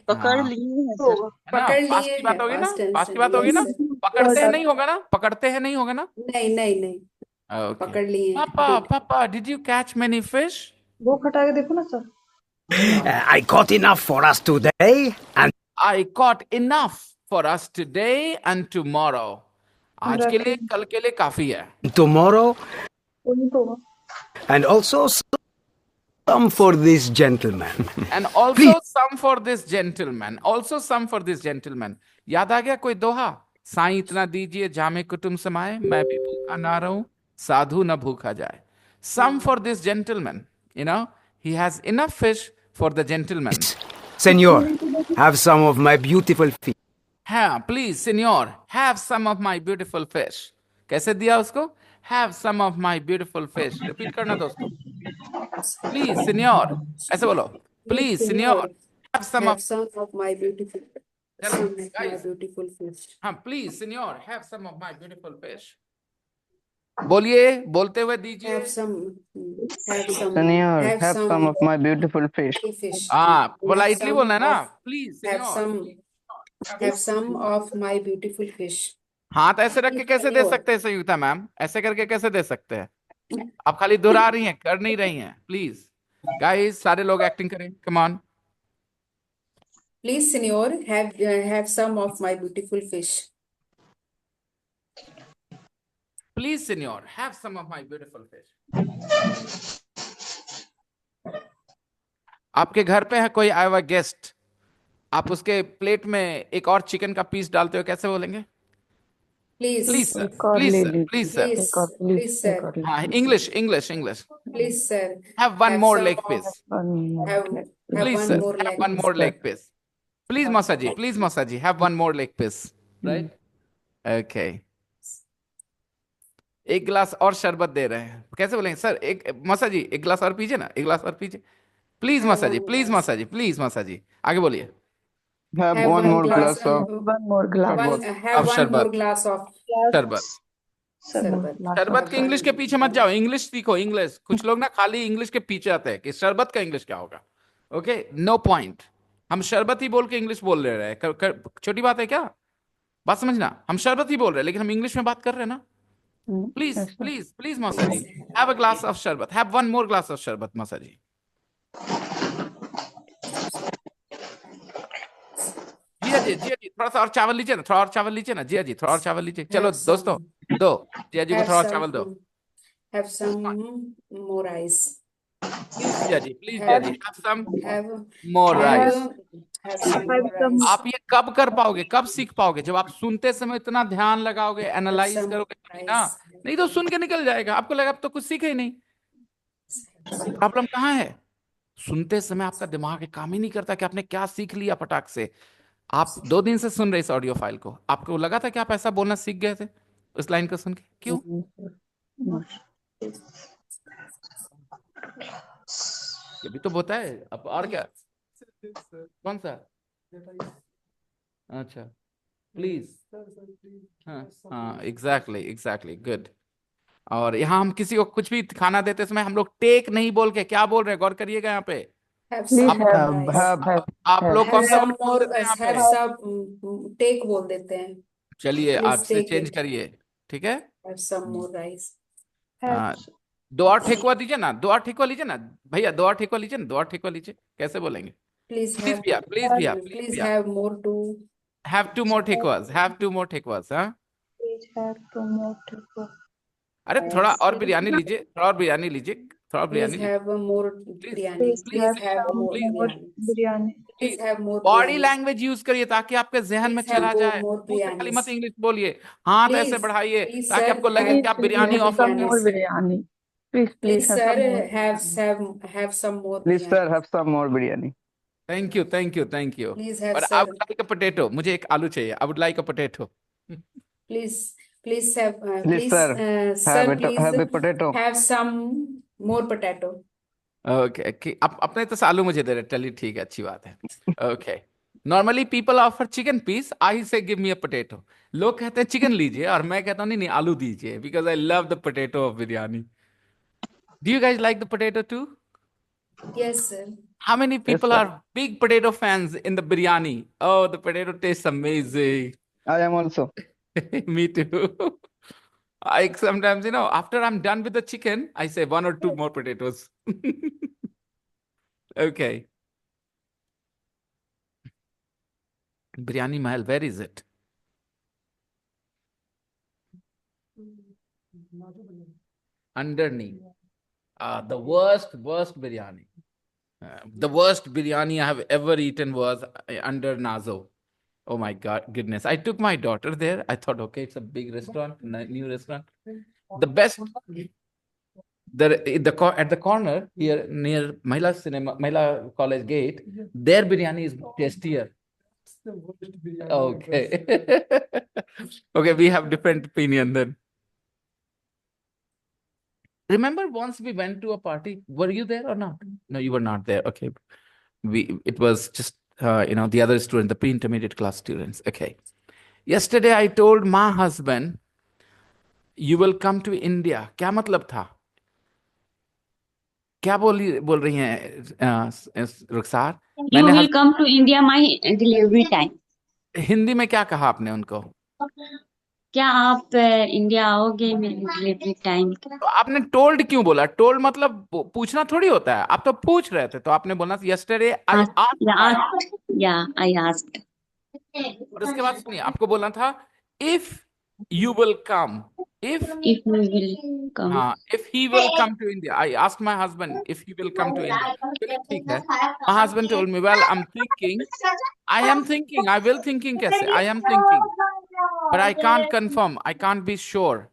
[SPEAKER 9] पकड़
[SPEAKER 2] हाँ,
[SPEAKER 9] लिए हैं सर।
[SPEAKER 2] है ना?
[SPEAKER 8] पकड़
[SPEAKER 2] पास
[SPEAKER 8] लिए
[SPEAKER 2] की बात
[SPEAKER 8] हैं,
[SPEAKER 2] होगी ना,
[SPEAKER 8] पास्ट टेंस
[SPEAKER 2] पास की
[SPEAKER 8] है।
[SPEAKER 2] बात होगी ना।
[SPEAKER 8] Yes sir.
[SPEAKER 2] पकड़ते हैं नहीं होगा ना, पकड़ते हैं नहीं होगा ना।
[SPEAKER 8] नहीं नहीं नहीं,
[SPEAKER 2] ओके,
[SPEAKER 8] पकड़ लिए हैं।
[SPEAKER 2] पापा, did you catch many fish?
[SPEAKER 4] वो खटा के देखो ना sir.
[SPEAKER 3] I caught enough for us today, and
[SPEAKER 2] I caught enough for us today and tomorrow. आज के लिए, कल के लिए काफी है।
[SPEAKER 3] tomorrow,
[SPEAKER 4] वही तो होगा।
[SPEAKER 3] and also some for this gentleman.
[SPEAKER 2] And also some for this gentleman. Also some for this gentleman. याद आ गया कोई दोहा? साईं इतना दीजिए जामे कुटुम समाए, मैं भी भूखा ना रहूं, साधु न भूखा जाए. Some for this gentleman. He has enough fish for the gentleman.
[SPEAKER 3] Senor, have some of my beautiful fish.
[SPEAKER 2] हाँ, please, senor, have some of my beautiful fish. कैसे दिया उसको? Have some of my beautiful fish. Repeat करना दोस्तों। प्लीज सिनियर, ऐसे बोलो।
[SPEAKER 8] Please,
[SPEAKER 2] please
[SPEAKER 8] Senor,
[SPEAKER 2] senor, have some
[SPEAKER 8] have
[SPEAKER 2] of.
[SPEAKER 8] some of my beautiful,
[SPEAKER 2] चलो
[SPEAKER 8] some of my
[SPEAKER 2] guys,
[SPEAKER 8] beautiful fish.
[SPEAKER 2] हाँ please senor, have some of my beautiful fish. बोलिए, बोलते हुए दीजिए।
[SPEAKER 8] Have some,
[SPEAKER 7] Senior,
[SPEAKER 8] have
[SPEAKER 7] have
[SPEAKER 8] some
[SPEAKER 7] some of my beautiful fish.
[SPEAKER 8] fish.
[SPEAKER 2] हाँ
[SPEAKER 8] Have
[SPEAKER 2] पोलाइटली
[SPEAKER 8] some
[SPEAKER 2] बोलना है ना,
[SPEAKER 8] of,
[SPEAKER 2] please
[SPEAKER 8] have
[SPEAKER 2] senior.
[SPEAKER 8] some of my beautiful fish.
[SPEAKER 2] हाथ ऐसे रख के कैसे दे
[SPEAKER 8] Senor.
[SPEAKER 2] सकते हैं संयुक्ता मैम? ऐसे करके कैसे दे सकते हैं? आप खाली दोहरा रही हैं, कर नहीं रही हैं। प्लीज गाइस, सारे लोग एक्टिंग करें, come on.
[SPEAKER 8] Please, Senor, have some of my beautiful fish.
[SPEAKER 2] Please senor, have some of my beautiful fish. आपके घर पे है कोई आया हुआ गेस्ट, आप उसके प्लेट में एक और चिकन का पीस डालते हो, कैसे बोलेंगे?
[SPEAKER 8] Please,
[SPEAKER 2] प्लीज सर,
[SPEAKER 4] एक और
[SPEAKER 2] प्लीज
[SPEAKER 4] ले
[SPEAKER 2] सर,
[SPEAKER 4] लीजिए,
[SPEAKER 2] प्लीज सर।
[SPEAKER 4] एक और प्लीज,
[SPEAKER 8] please, sir.
[SPEAKER 4] एक और ले
[SPEAKER 2] हाँ English English English.
[SPEAKER 8] Please, sir.
[SPEAKER 2] Have one more
[SPEAKER 8] some
[SPEAKER 2] leg
[SPEAKER 8] of-
[SPEAKER 2] piece.
[SPEAKER 4] One more
[SPEAKER 8] Have,
[SPEAKER 4] leg.
[SPEAKER 8] have
[SPEAKER 2] please
[SPEAKER 8] one
[SPEAKER 2] sir,
[SPEAKER 8] more
[SPEAKER 2] have
[SPEAKER 8] leg.
[SPEAKER 2] One more leg piece. Please मौसा जी, प्लीज मौसा जी, have one more leg piece. Right, okay. एक गिलास और शरबत दे रहे हैं, कैसे बोलेंगे सर? एक मौसा जी, एक गिलास और पीजिए ना, एक गिलास और पीजिए प्लीज मौसा जी, प्लीज मौसा जी, प्लीज मौसा जी। आगे बोलिए।
[SPEAKER 7] Have
[SPEAKER 8] Have
[SPEAKER 7] one
[SPEAKER 8] one
[SPEAKER 7] more
[SPEAKER 8] glass,
[SPEAKER 7] glass of
[SPEAKER 4] One more glass.
[SPEAKER 8] have
[SPEAKER 2] अब
[SPEAKER 8] one
[SPEAKER 2] शरबत।
[SPEAKER 8] more glass of
[SPEAKER 2] शरबत।
[SPEAKER 8] शरबत।
[SPEAKER 2] शरबत के इंग्लिश के पीछे मत जाओ, इंग्लिश सीखो इंग्लिश। कुछ लोग ना खाली इंग्लिश के पीछे आते हैं कि शरबत का इंग्लिश क्या होगा। Okay, no point. हम शरबत ही बोल के इंग्लिश बोल रहे हैं, छोटी बात है क्या? बात समझना, हम शरबत ही बोल रहे हैं लेकिन हम इंग्लिश में बात कर रहे हैं ना। Please
[SPEAKER 4] Yes, sir.
[SPEAKER 2] Please please मौसा जी, हैव अ ग्लास ऑफ शरबत, have one more glass of शरबत मौसा जी। जिया जी, जिया जी, थोड़ा सा और चावल लीजिए ना, थोड़ा और चावल लीजिए ना, जिया जी थोड़ा और चावल लीजिए। चलो
[SPEAKER 8] Have some-
[SPEAKER 2] दोस्तों, दो जिया जी को
[SPEAKER 8] have
[SPEAKER 2] थोड़ा और
[SPEAKER 8] some-
[SPEAKER 2] चावल दो।
[SPEAKER 8] Have some more rice.
[SPEAKER 2] Please Jiya ji, please Jiya ji, have some
[SPEAKER 8] Have
[SPEAKER 2] more rice.
[SPEAKER 8] have some more rice.
[SPEAKER 2] आप ये कब कर पाओगे, कब सीख पाओगे? जब आप सुनते समय इतना ध्यान लगाओगे, एनालाइज
[SPEAKER 8] some
[SPEAKER 2] करोगे तभी
[SPEAKER 8] rice.
[SPEAKER 2] ना। नहीं तो सुन के निकल जाएगा, आपको लगा अब तो कुछ सीखे ही नहीं। प्रॉब्लम कहाँ है? सुनते समय आपका दिमाग काम ही नहीं करता कि आपने क्या सीख लिया फटाक से। आप 2 दिन से सुन रहे इस ऑडियो फाइल को, आपको लगा था कि आप ऐसा बोलना सीख गए थे उस लाइन को सुन के? क्यों? ये भी तो होता है। अब और क्या? कौन सा? अच्छा, प्लीज। हाँ हाँ, एग्जैक्टली एग्जैक्टली, गुड। और यहाँ हम किसी को कुछ भी खाना देते समय हम लोग टेक नहीं बोल के क्या बोल रहे हैं, गौर करिएगा यहाँ पे।
[SPEAKER 8] Have
[SPEAKER 4] Please
[SPEAKER 8] some
[SPEAKER 4] have,
[SPEAKER 8] more rice.
[SPEAKER 7] have
[SPEAKER 2] आप लोग कौन
[SPEAKER 8] Have
[SPEAKER 2] सा
[SPEAKER 8] some
[SPEAKER 2] बोल
[SPEAKER 8] more,
[SPEAKER 2] देते हैं यहाँ
[SPEAKER 8] have
[SPEAKER 2] पे?
[SPEAKER 8] some take बोल देते हैं।
[SPEAKER 2] चलिए
[SPEAKER 8] Please
[SPEAKER 2] आज से
[SPEAKER 8] take
[SPEAKER 2] चेंज
[SPEAKER 8] it.
[SPEAKER 2] करिए, ठीक है?
[SPEAKER 8] Have some more rice.
[SPEAKER 2] हाँ, 2 और ठेकुआ दीजिए ना, 2 और ठेकुआ लीजिए ना भैया, 2 और ठेकुआ लीजिए ना, 2 और ठेकुआ लीजिए। कैसे बोलेंगे?
[SPEAKER 8] Please
[SPEAKER 2] प्लीज
[SPEAKER 8] have,
[SPEAKER 2] भैया, प्लीज भैया, प्लीज
[SPEAKER 8] please
[SPEAKER 2] भैया।
[SPEAKER 8] have more to.
[SPEAKER 2] Have 2 more thekuas, have 2 more thekuas. हाँ,
[SPEAKER 4] please have two more to
[SPEAKER 2] अरे थोड़ा और बिरयानी लीजिए, थोड़ा और बिरयानी लीजिए, थोड़ा और
[SPEAKER 8] Please
[SPEAKER 2] बिरयानी लीजिए।
[SPEAKER 8] have more biryani. Please have more biryani.
[SPEAKER 4] biryani.
[SPEAKER 8] Please have more
[SPEAKER 2] body
[SPEAKER 8] biryani.
[SPEAKER 2] Language use करिए ताकि आपके जहन में
[SPEAKER 8] Please have
[SPEAKER 2] चला
[SPEAKER 8] more-
[SPEAKER 2] जाए।
[SPEAKER 8] more
[SPEAKER 2] मुंह से खाली
[SPEAKER 8] biryanis.
[SPEAKER 2] मत इंग्लिश बोलिए, हाथ
[SPEAKER 8] Please,
[SPEAKER 2] ऐसे बढ़ाइए
[SPEAKER 8] please,
[SPEAKER 2] ताकि
[SPEAKER 8] sir,
[SPEAKER 2] आपको लगे कि आप
[SPEAKER 8] have
[SPEAKER 2] biryani
[SPEAKER 8] more
[SPEAKER 2] offer
[SPEAKER 4] Some
[SPEAKER 2] कर
[SPEAKER 4] more
[SPEAKER 2] रहे हैं।
[SPEAKER 4] biryani. Please,
[SPEAKER 8] Please,
[SPEAKER 4] have
[SPEAKER 8] sir,
[SPEAKER 4] some more.
[SPEAKER 8] have some more
[SPEAKER 7] please
[SPEAKER 8] biryani.
[SPEAKER 7] sir have some more biryani.
[SPEAKER 2] Thank you thank you thank you.
[SPEAKER 8] Please have,
[SPEAKER 2] और
[SPEAKER 8] sir.
[SPEAKER 2] I would like a potato, मुझे एक आलू चाहिए। I would like a potato.
[SPEAKER 8] Please, please have,
[SPEAKER 7] Please,
[SPEAKER 8] please,
[SPEAKER 7] sir,
[SPEAKER 8] sir,
[SPEAKER 7] have
[SPEAKER 8] please
[SPEAKER 7] have a potato.
[SPEAKER 8] have some more potato.
[SPEAKER 2] Okay, आप अपने तो से आलू मुझे दे रहे, चलिए ठीक है, अच्छी बात है। Okay, normally people offer chicken piece, I say give me a potato. लोग कहते हैं चिकन लीजिए और मैं कहता हूँ नहीं नहीं आलू दीजिए, because I love the potato of biryani. Do you guys like the potato too?
[SPEAKER 8] Yes, sir.
[SPEAKER 2] How many people
[SPEAKER 7] sir.
[SPEAKER 2] are big potato fans in the biryani? Oh, the potato tastes amazing.
[SPEAKER 7] I am also.
[SPEAKER 2] Me too. I sometimes, after I'm done with the chicken, I say 1 or 2 more potatoes. Okay. Biryani Mahal, where is it? Underneath. The worst biryani. The worst biryani I have ever eaten was under Nazo. Oh my God, goodness. I took my daughter there. I thought, okay, it's a big restaurant, new restaurant. The best, at the corner here near Mahila College Gate, their biryani is tastier. Okay. Okay, we have different opinion then. Remember once we went to a party. Were you there or not? No, you were not there. Okay. It was just, the other student, the pre-intermediate class students. Okay. Yesterday I told my husband, you will come to India. क्या मतलब था? क्या बोल रही हैं रुखसार?
[SPEAKER 6] You will come to India my delivery time.
[SPEAKER 2] Hindi में क्या कहा आपने उनको?
[SPEAKER 6] क्या आप इंडिया आओगे मेरे डिलीवरी टाइम?
[SPEAKER 2] तो आपने टोल्ड क्यों बोला? टोल्ड मतलब पूछना थोड़ी होता है। आप तो पूछ रहे थे, तो आपने बोलना यस्टरडे आई आस्क्ड।
[SPEAKER 6] या आई आस्क्ड।
[SPEAKER 2] और उसके बाद सुनिए, आपको बोलना था if you will come, if
[SPEAKER 6] If you will come.
[SPEAKER 2] if he will come to India. I asked my husband if he will come to India. चलिए ठीक है। My husband told me, well, I am thinking, I will thinking कैसे? I am thinking, but I can't confirm. I can't be sure.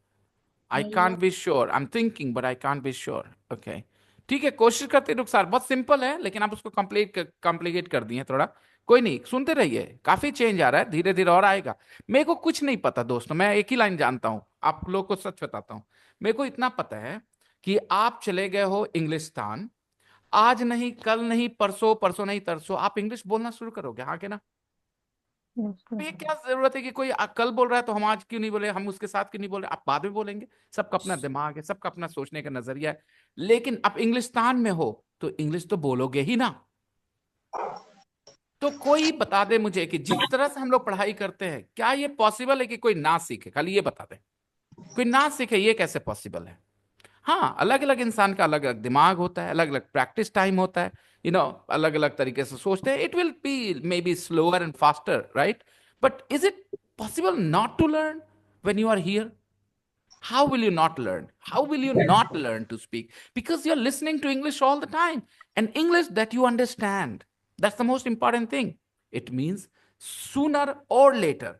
[SPEAKER 2] I'm thinking, but I can't be sure. Okay. ठीक है, कोशिश करते रुखसार। बहुत सिंपल है, लेकिन आप उसको कॉम्प्लिकेट कर दिए थोड़ा। कोई नहीं, सुनते रहिए। काफी चेंज आ रहा है, धीरे धीरे और आएगा। मेरे को कुछ नहीं पता दोस्तों, मैं एक ही लाइन जानता हूं, आप लोग को सच बताता हूं। मेरे को इतना पता है कि आप चले गए हो इंग्लिस्तान, आज नहीं, कल नहीं, परसों, परसों नहीं, तरसों आप इंग्लिश बोलना शुरू करोगे। हाँ के ना? तो ये क्या जरूरत है कि कोई कल बोल रहा है तो हम आज क्यों नहीं बोले, हम उसके साथ क्यों नहीं बोल रहे? आप बाद में बोलेंगे। सबका अपना दिमाग है, सबका अपना सोचने का नजरिया है। लेकिन आप इंग्लिस्तान में हो तो इंग्लिश तो बोलोगे ही ना। तो कोई बता दे मुझे कि जिस तरह से हम लोग पढ़ाई करते हैं, क्या ये पॉसिबल है कि कोई ना सीखे? खाली ये बता दे, कोई ना सीखे, ये कैसे पॉसिबल है? हाँ, अलग अलग इंसान का अलग अलग दिमाग होता है, अलग अलग प्रैक्टिस टाइम होता है, अलग अलग तरीके से सोचते हैं। It will be may be slower and faster, right? But is it possible not to learn when you are here? How will you not learn? How will you not learn to speak? Because you're listening to English all the time, and English that you understand. That's the most important thing. It means sooner or later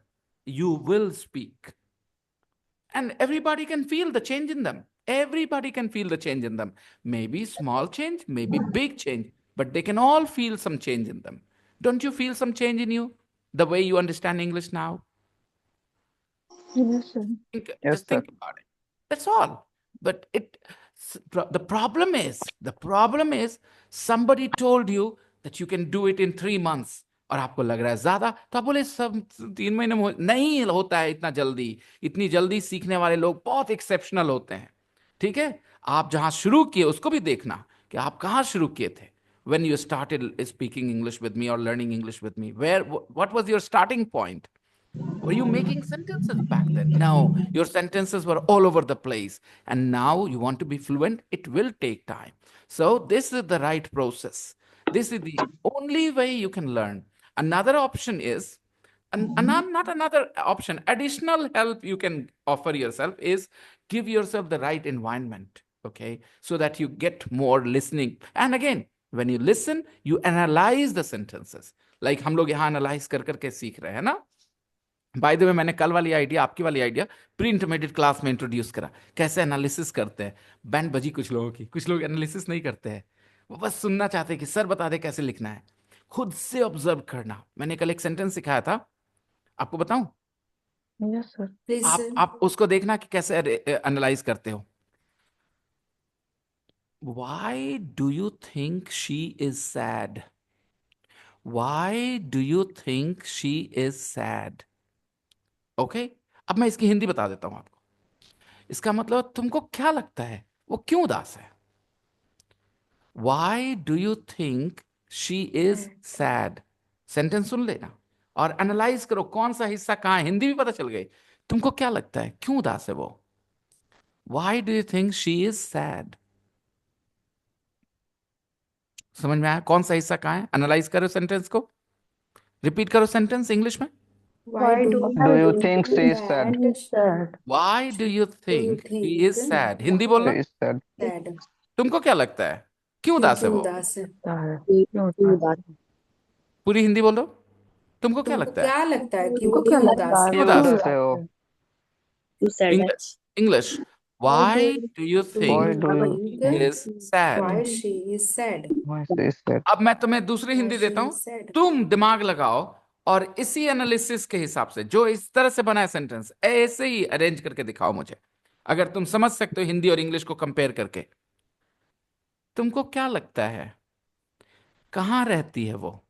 [SPEAKER 2] you will speak. And everybody can feel the change in them. Everybody can feel the change in them. Maybe small change, maybe big change, but they can all feel some change in them. Don't you feel some change in you? The way you understand English now?
[SPEAKER 4] Yes, sir.
[SPEAKER 2] Just think about it. That's all. But the problem is somebody told you that you can do it in 3 months. और आपको लग रहा है ज्यादा, तो आप बोले सब 3 महीने में नहीं होता है इतना जल्दी। इतनी जल्दी सीखने वाले लोग बहुत एक्सेप्शनल होते हैं। ठीक है, आप जहां शुरू किए उसको भी देखना कि आप कहां शुरू किए थे। When you started speaking English with me or learning English with me, what was your starting point? Were you making sentences back then? No, your sentences were all over the place. And now you want to be fluent? It will take time. So this is the right process. This is the only way you can learn. Another option is, and not another option, additional help you can offer yourself is give yourself the right environment, okay? So that you get more listening. And again, when you listen, you analyze the sentences. Like हम लोग यहाँ analyze कर करके सीख रहे हैं ना? बाय द वे, मैंने कल वाली आइडिया, आपकी वाली आइडिया प्री इंटरमीडिएट क्लास में इंट्रोड्यूस करा, कैसे एनालिसिस करते हैं। बैंड बजी कुछ लोगों की, कुछ लोग एनालिसिस नहीं करते हैं, वो बस सुनना चाहते हैं कि सर बता दे कैसे लिखना है। खुद से ऑब्जर्व करना। मैंने कल एक सेंटेंस सिखाया था, आपको बताऊं?
[SPEAKER 4] Yes, sir.
[SPEAKER 2] आप उसको देखना कि कैसे एनालाइज करते हो। Why do you think she is sad? Why do you think she is sad? Okay, अब मैं इसकी हिंदी बता देता हूं आपको। इसका मतलब, तुमको क्या लगता है वो क्यों उदास है? Why do you think she is sad? Sentence सुन लेना और एनालाइज करो कौन सा हिस्सा कहां है। हिंदी भी पता चल गई। तुमको क्या लगता है क्यों उदास है वो? Why do you think she is sad? समझ में आया कौन सा हिस्सा कहां है? एनालाइज करो सेंटेंस को, रिपीट करो सेंटेंस इंग्लिश में।
[SPEAKER 8] Why do
[SPEAKER 7] you think she is sad?
[SPEAKER 2] Why do you think he is sad? Hindi बोलना।
[SPEAKER 7] She is sad.
[SPEAKER 8] sad?
[SPEAKER 2] तुमको क्या लगता है क्यों उदास है
[SPEAKER 8] क्यों
[SPEAKER 2] वो?
[SPEAKER 8] उदास है?
[SPEAKER 2] पूरी हिंदी बोलो। तुमको क्या
[SPEAKER 8] तुमको
[SPEAKER 2] लगता है?
[SPEAKER 8] क्या लगता है कि वो
[SPEAKER 4] तुमको क्या
[SPEAKER 8] क्यों
[SPEAKER 4] लगता
[SPEAKER 8] उदास
[SPEAKER 4] है?
[SPEAKER 8] है?
[SPEAKER 2] क्यों उदास
[SPEAKER 7] उदास
[SPEAKER 2] है?
[SPEAKER 7] है वो।
[SPEAKER 2] English. Why do you
[SPEAKER 7] Why
[SPEAKER 2] think
[SPEAKER 7] do you
[SPEAKER 2] he is sad?
[SPEAKER 8] Why she is sad?
[SPEAKER 7] why she is sad?
[SPEAKER 2] अब मैं तुम्हें दूसरी हिंदी
[SPEAKER 8] Why
[SPEAKER 2] देता
[SPEAKER 8] she
[SPEAKER 2] हूं,
[SPEAKER 8] is sad?
[SPEAKER 2] तुम दिमाग लगाओ और इसी एनालिसिस के हिसाब से, जो इस तरह से बना है सेंटेंस, ऐसे ही अरेंज करके दिखाओ मुझे। अगर तुम समझ सकते हो हिंदी और इंग्लिश को कंपेयर करके। तुमको क्या लगता है कहाँ रहती है वो?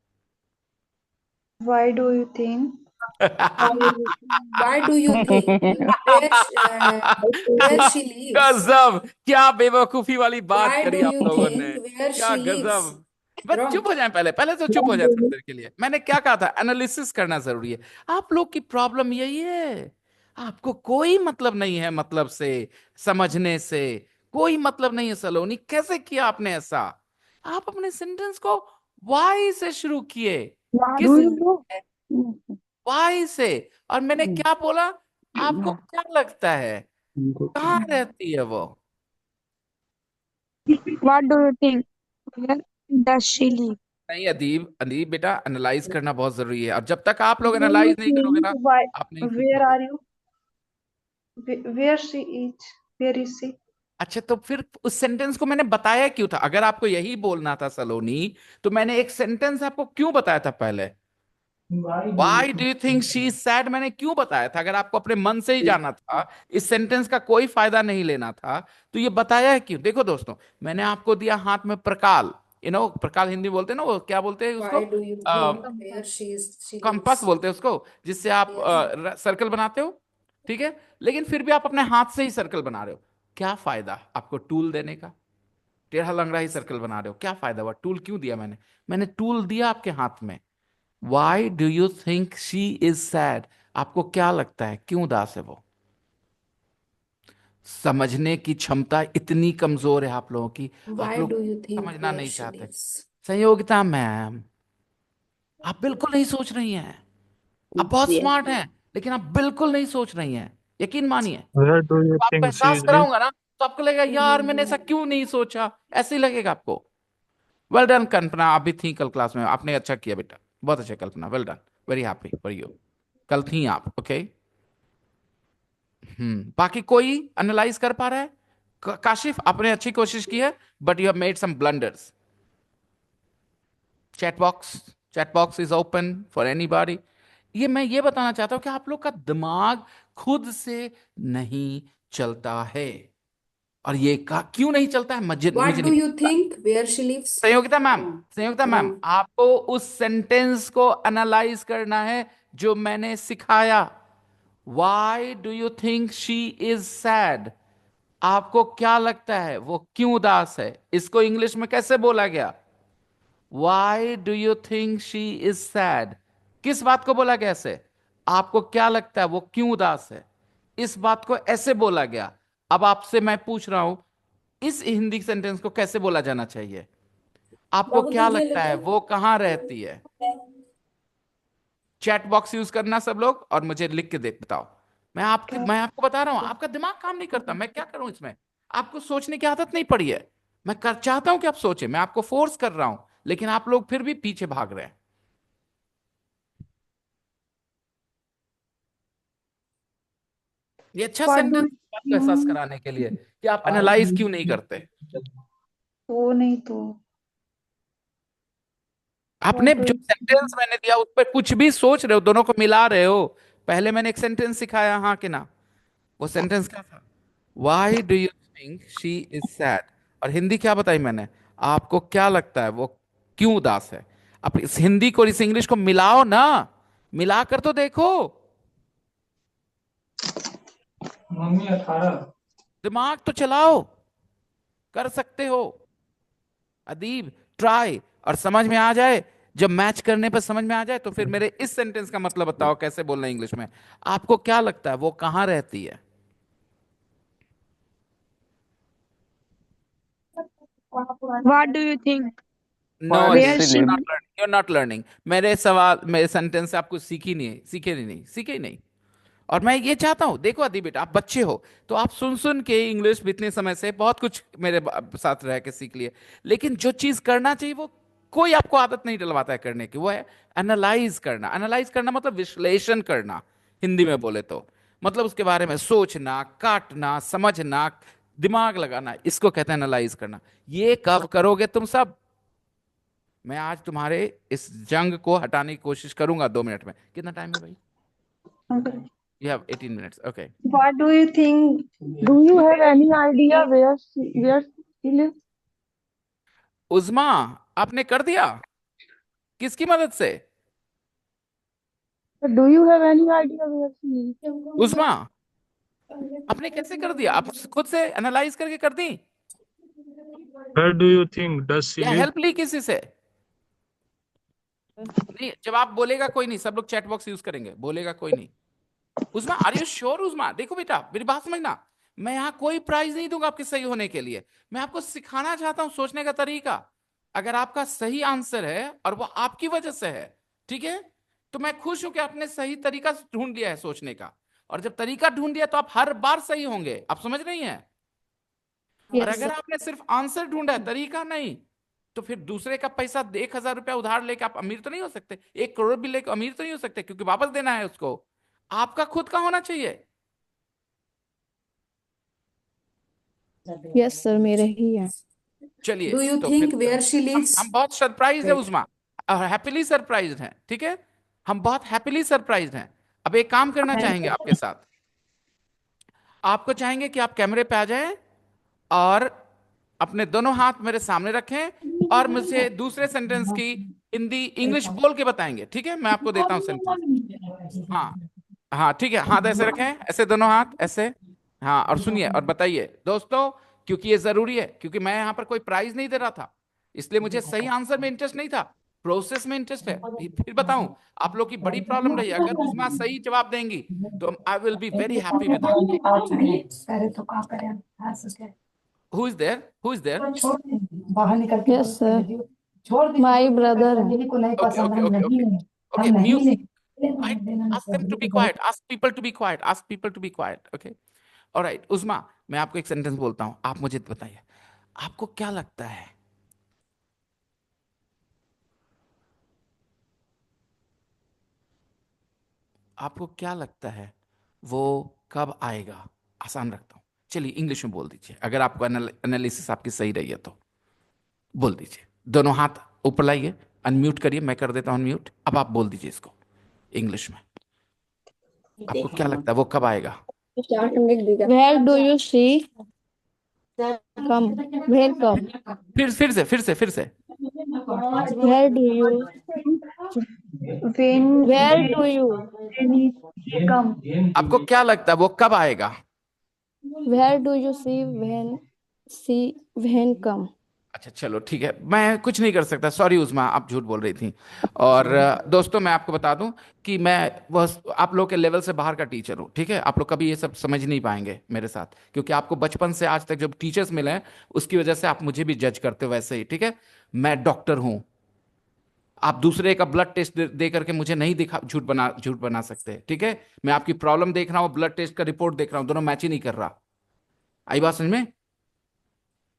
[SPEAKER 4] Why do you think?
[SPEAKER 8] Why do you think where she lives?
[SPEAKER 2] गजब, क्या बेवकूफी वाली बात
[SPEAKER 8] Why
[SPEAKER 2] करी
[SPEAKER 8] do
[SPEAKER 2] आप
[SPEAKER 8] you
[SPEAKER 2] लोगों ने।
[SPEAKER 8] think where
[SPEAKER 2] क्या
[SPEAKER 8] she lives?
[SPEAKER 2] गजब। बस
[SPEAKER 8] Wrong.
[SPEAKER 2] चुप हो जाए, पहले पहले तो चुप हो जाए थोड़ी देर के लिए। मैंने क्या कहा था, एनालिसिस करना जरूरी है। आप लोग की प्रॉब्लम यही है, आपको कोई मतलब नहीं है, मतलब से, समझने से कोई मतलब नहीं है। सलोनी, कैसे किया आपने ऐसा? आप अपने सेंटेंस को वाई से शुरू किए।
[SPEAKER 4] What
[SPEAKER 2] किस
[SPEAKER 4] do you know?
[SPEAKER 2] वाई से? और मैंने क्या बोला? आपको क्या लगता है कहाँ रहती है वो?
[SPEAKER 4] What do you think? Where does she live?
[SPEAKER 2] नहीं अदीब, अदीब बेटा, एनालाइज करना बहुत जरूरी है, और जब तक आप लोग
[SPEAKER 4] Do you
[SPEAKER 2] एनालाइज नहीं करोगे
[SPEAKER 4] think
[SPEAKER 2] ना,
[SPEAKER 4] why?
[SPEAKER 2] आप नहीं सीख
[SPEAKER 4] Where
[SPEAKER 2] पाओगे।
[SPEAKER 4] are you? Where she is? Where is she?
[SPEAKER 2] अच्छा, तो फिर उस सेंटेंस को मैंने बताया क्यों था? अगर आपको यही बोलना था सलोनी, तो मैंने एक सेंटेंस आपको क्यों बताया था पहले? Why do you think she is sad? मैंने क्यों बताया था? अगर आपको अपने मन से ही जाना था, इस सेंटेंस का कोई फायदा नहीं लेना था, तो ये बताया है क्यों? देखो दोस्तों, मैंने आपको दिया हाथ में प्रकाल, प्रकाल हिंदी बोलते हैं ना, वो क्या बोलते हैं उसको?
[SPEAKER 8] Why do you think where she
[SPEAKER 2] compass
[SPEAKER 8] lives?
[SPEAKER 2] बोलते हैं उसको, जिससे आप सर्कल बनाते हो, ठीक है? लेकिन फिर भी आप अपने हाथ से ही सर्कल बना रहे हो, क्या फायदा आपको टूल देने का? टेढ़ा लंगड़ा ही सर्कल बना रहे हो, क्या फायदा हुआ? टूल क्यों दिया मैंने? मैंने टूल दिया आपके हाथ में। Why do you think she is sad? आपको क्या लगता है क्यों उदास है वो? समझने की क्षमता इतनी कमजोर है आप लोगों की, आप
[SPEAKER 8] Why
[SPEAKER 2] लोग
[SPEAKER 8] do you think
[SPEAKER 2] समझना
[SPEAKER 8] where
[SPEAKER 2] नहीं
[SPEAKER 8] she
[SPEAKER 2] चाहते।
[SPEAKER 8] lives?
[SPEAKER 2] संयोगिता मैम, आप बिल्कुल नहीं सोच रही हैं। आप बहुत
[SPEAKER 7] Yes.
[SPEAKER 2] स्मार्ट हैं, लेकिन आप बिल्कुल नहीं सोच रही हैं, यकीन मानिए।
[SPEAKER 11] Where do you
[SPEAKER 2] जब आपको
[SPEAKER 11] think she
[SPEAKER 2] एहसास
[SPEAKER 11] lives?
[SPEAKER 2] कराऊंगा ना, तो आपको लगेगा यार मैंने ऐसा क्यों नहीं सोचा, ऐसे ही लगेगा आपको। वेल डन कल्पना, आप भी थी कल क्लास में, आपने अच्छा किया बेटा, बहुत अच्छा Kalpana, well done, very happy for you. कल थी आप, ओके। बाकी कोई एनालाइज कर पा रहा है? काशिफ, आपने अच्छी कोशिश की है, but you have made some blunders. Chat box is open for anybody. मैं ये बताना चाहता हूं कि आप लोग का दिमाग खुद से नहीं चलता है, और ये का क्यों नहीं चलता है मुझे
[SPEAKER 8] What do
[SPEAKER 2] नहीं
[SPEAKER 8] you
[SPEAKER 2] पता।
[SPEAKER 8] think where she lives?
[SPEAKER 2] Sanyogita ma'am,
[SPEAKER 8] Wrong.
[SPEAKER 2] Sanyogita ma'am,
[SPEAKER 8] Wrong.
[SPEAKER 2] आपको उस सेंटेंस को एनालाइज करना है जो मैंने सिखाया। Why do you think she is sad? आपको क्या लगता है वो क्यों उदास है? इसको इंग्लिश में कैसे बोला गया? Why do you think she is sad? किस बात को बोला गया ऐसे? आपको क्या लगता है वो क्यों उदास है? इस बात को ऐसे बोला गया। अब आपसे मैं पूछ रहा हूं, इस हिंदी सेंटेंस को कैसे बोला जाना चाहिए? आपको
[SPEAKER 8] बोल
[SPEAKER 2] क्या
[SPEAKER 8] दीजिए
[SPEAKER 2] लगता है
[SPEAKER 8] लेकिन।
[SPEAKER 2] वो कहां रहती है? चैट बॉक्स यूज करना सब लोग, और मुझे लिख के दे बताओ। मैं आपको बता रहा हूं, आपका दिमाग काम नहीं करता, मैं क्या करूं इसमें? आपको सोचने की आदत नहीं पड़ी है। मैं चाहता हूं कि आप सोचें, मैं आपको फोर्स कर रहा हूं, लेकिन आप लोग फिर भी पीछे भाग रहे हैं। ये अच्छा
[SPEAKER 4] What
[SPEAKER 2] सेंटेंस
[SPEAKER 4] do
[SPEAKER 2] आपको एहसास
[SPEAKER 4] you
[SPEAKER 2] कराने के लिए कि आप एनालाइज क्यों नहीं करते।
[SPEAKER 4] वो नहीं तो
[SPEAKER 2] आपने
[SPEAKER 4] What do
[SPEAKER 2] जो
[SPEAKER 4] you
[SPEAKER 2] सेंटेंस मैंने दिया उस पर कुछ भी सोच रहे हो, दोनों को मिला रहे हो। पहले मैंने एक सेंटेंस सिखाया, हाँ कि ना? वो सेंटेंस क्या था? Why do you think she is sad? और हिंदी क्या बताई मैंने? आपको क्या लगता है वो क्यों उदास है? आप इस हिंदी को इस इंग्लिश को मिलाओ ना, मिलाकर तो देखो।
[SPEAKER 11] मम्मी 18।
[SPEAKER 2] दिमाग तो चलाओ, कर सकते हो। अदीब, ट्राई, और समझ में आ जाए, जब मैच करने पर समझ में आ जाए, तो फिर मेरे इस सेंटेंस का मतलब बताओ कैसे बोलना है इंग्लिश में। आपको क्या लगता है वो कहां रहती है?
[SPEAKER 4] What do you think?
[SPEAKER 2] No
[SPEAKER 7] Where
[SPEAKER 4] Where
[SPEAKER 2] Adeeb,
[SPEAKER 7] she
[SPEAKER 4] she
[SPEAKER 2] you
[SPEAKER 7] lives?
[SPEAKER 2] Not learning, you not learning. मेरे सवाल, मेरे सेंटेंस से आपको सीखी नहीं, सीखे ही नहीं। और मैं ये चाहता हूं, देखो अदीब बेटा, आप बच्चे हो, तो आप सुन सुन के इंग्लिश इतने समय से बहुत कुछ मेरे साथ रह के सीख लिए। लेकिन जो चीज करना चाहिए वो कोई आपको आदत नहीं डलवाता है करने की, वो है एनालाइज करना। एनालाइज करना मतलब विश्लेषण करना, हिंदी में बोले तो मतलब उसके बारे में सोचना, काटना, समझना, दिमाग लगाना, इसको कहते हैं एनालाइज करना। ये कब करोगे तुम सब? मैं आज तुम्हारे इस जंग को हटाने की कोशिश करूंगा 2 मिनट में। कितना टाइम है भाई?
[SPEAKER 4] Uncle,
[SPEAKER 2] You have 18 minutes. Okay.
[SPEAKER 4] What do you think? Do you have any idea where she lives?
[SPEAKER 2] उज़मा, आपने कर दिया? किसकी मदद से?
[SPEAKER 4] Do you have any idea where she lives?
[SPEAKER 2] उज़मा, आपने कैसे कर दिया? आप खुद से एनालाइज करके कर दी
[SPEAKER 11] Where do you think does she
[SPEAKER 2] या
[SPEAKER 11] live?
[SPEAKER 2] हेल्प ली किसी से? नहीं, जवाब बोलेगा कोई नहीं, सब लोग चैट बॉक्स यूज करेंगे, बोलेगा कोई नहीं। उज़मा, आर यू श्योर? उज़मा, देखो बेटा, मेरी बात समझना, मैं यहाँ कोई प्राइज नहीं दूंगा आपके सही होने के लिए, मैं आपको सिखाना चाहता हूँ सोचने का तरीका। अगर आपका सही आंसर है और वो आपकी वजह से है, ठीक है, तो मैं खुश हूं कि आपने सही तरीका ढूंढ लिया है सोचने का, और जब तरीका ढूंढ लिया तो आप हर बार सही होंगे। आप समझ रही हैं? और अगर आपने सिर्फ आंसर ढूंढा है, तरीका नहीं, तो फिर दूसरे का पैसा 1,000 रुपया उधार लेके आप अमीर तो नहीं हो सकते, 1 करोड़ भी लेके अमीर तो नहीं हो सकते, क्योंकि वापस देना है उसको। आपका खुद का होना चाहिए।
[SPEAKER 4] यस सर, मेरे ही है।
[SPEAKER 2] चलिए,
[SPEAKER 8] डू यू
[SPEAKER 2] तो
[SPEAKER 8] थिंक
[SPEAKER 2] फिर
[SPEAKER 8] वेयर शी लिव्स?
[SPEAKER 2] हम बहुत सरप्राइज है उस्मा, हैप्पीली सरप्राइज हैं, ठीक है, हम बहुत हैप्पीली सरप्राइज हैं। अब एक काम करना चाहेंगे आपके साथ, आपको चाहेंगे कि आप कैमरे पे आ जाएं और अपने दोनों हाथ मेरे सामने रखें और मुझे दूसरे सेंटेंस की हिंदी इंग्लिश बोल के बताएंगे, ठीक है? मैं आपको देता हूं सेंटेंस। हाँ, हाँ, ठीक है, हाथ ऐसे रखें, ऐसे दोनों हाथ ऐसे। हाँ, और सुनिए और बताइए दोस्तों, क्योंकि ये जरूरी है, क्योंकि मैं यहाँ पर कोई प्राइज नहीं दे रहा था, इसलिए मुझे सही आंसर में इंटरेस्ट नहीं था, प्रोसेस में इंटरेस्ट है। फिर बताऊं, आप लोग की बड़ी प्रॉब्लम रही, अगर उस्मा सही जवाब देंगी तो आई will be very happy with her. Who is there? Who is there?
[SPEAKER 4] Yes sir, my brother.
[SPEAKER 2] Okay, okay, okay, okay. Okay, mute. Quiet. Ask them to be quiet. Ask people to be quiet. Ask people to be quiet. Okay. All right. उस्मा, मैं आपको एक सेंटेंस बोलता हूँ, आप मुझे बताइए, आपको क्या लगता है? आपको क्या लगता है वो कब आएगा? आसान रखता हूँ, चलिए इंग्लिश में बोल दीजिए, अगर आपको एनालिसिस आपकी सही रही है तो बोल दीजिए। दोनों हाथ ऊपर लाइए, अनम्यूट करिए, मैं कर देता हूँ अनम्यूट। अब आप बोल दीजिए इसको इंग्लिश में, आपको क्या लगता है वो कब आएगा?
[SPEAKER 4] Where do you see come? Where come?
[SPEAKER 2] फिर से
[SPEAKER 4] where do you where do you come?
[SPEAKER 2] आपको क्या लगता है वो कब आएगा?
[SPEAKER 4] Where do you see when come?
[SPEAKER 2] अच्छा, चलो ठीक है, मैं कुछ नहीं कर सकता, सॉरी उस्मा, आप झूठ बोल रही थी। और दोस्तों, मैं आपको बता दूं कि मैं वह आप लोग के लेवल से बाहर का टीचर हूं, ठीक है? आप लोग कभी ये सब समझ नहीं पाएंगे मेरे साथ, क्योंकि आपको बचपन से आज तक जब टीचर्स मिले हैं उसकी वजह से आप मुझे भी जज करते हो वैसे ही, ठीक है? मैं डॉक्टर हूं, आप दूसरे का ब्लड टेस्ट दे करके मुझे नहीं दिखा झूठ बना सकते, ठीक है? मैं आपकी प्रॉब्लम देख रहा हूँ, ब्लड टेस्ट का रिपोर्ट देख रहा हूँ, दोनों मैच ही नहीं कर रहा। आई बात समझ में?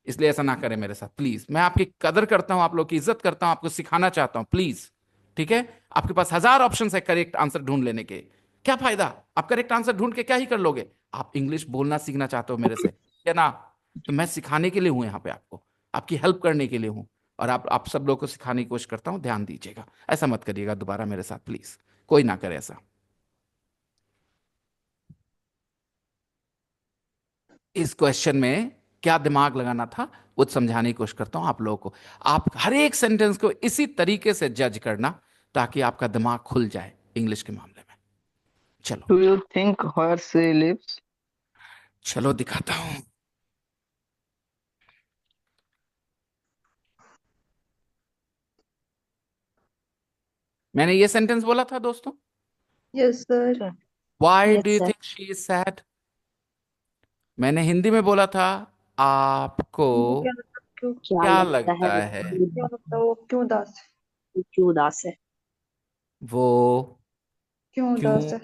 [SPEAKER 2] इसलिए ऐसा ना करें मेरे साथ प्लीज। मैं आपकी कदर करता हूं, आप लोग की इज्जत करता हूं, आपको सिखाना चाहता हूं, प्लीज, ठीक है? आपके पास 1000 ऑप्शन है करेक्ट आंसर ढूंढ लेने के, क्या फायदा? आप करेक्ट आंसर ढूंढ के क्या ही कर लोगे? आप इंग्लिश बोलना सीखना चाहते हो मेरे से, है ना? तो मैं सिखाने के लिए हूं यहाँ पे, आपको आपकी हेल्प करने के लिए हूं, और आप सब लोग को सिखाने की कोशिश करता हूं, ध्यान दीजिएगा, ऐसा मत करिएगा दोबारा मेरे साथ प्लीज, कोई ना करे ऐसा। इस क्वेश्चन में क्या दिमाग लगाना था वो समझाने की कोशिश करता हूं आप लोगों को। आप हर एक सेंटेंस को इसी तरीके से जज करना ताकि आपका दिमाग खुल जाए इंग्लिश के मामले में। चलो,
[SPEAKER 7] Do you think where she lives?
[SPEAKER 2] चलो दिखाता हूं। मैंने ये सेंटेंस बोला था दोस्तों,
[SPEAKER 4] yes sir.
[SPEAKER 2] Why do you think she is sad? मैंने हिंदी में बोला था, आपको क्या लगता है
[SPEAKER 4] वो क्यों उदास है?
[SPEAKER 2] वो
[SPEAKER 4] क्यों
[SPEAKER 2] क्यों
[SPEAKER 4] उदास है?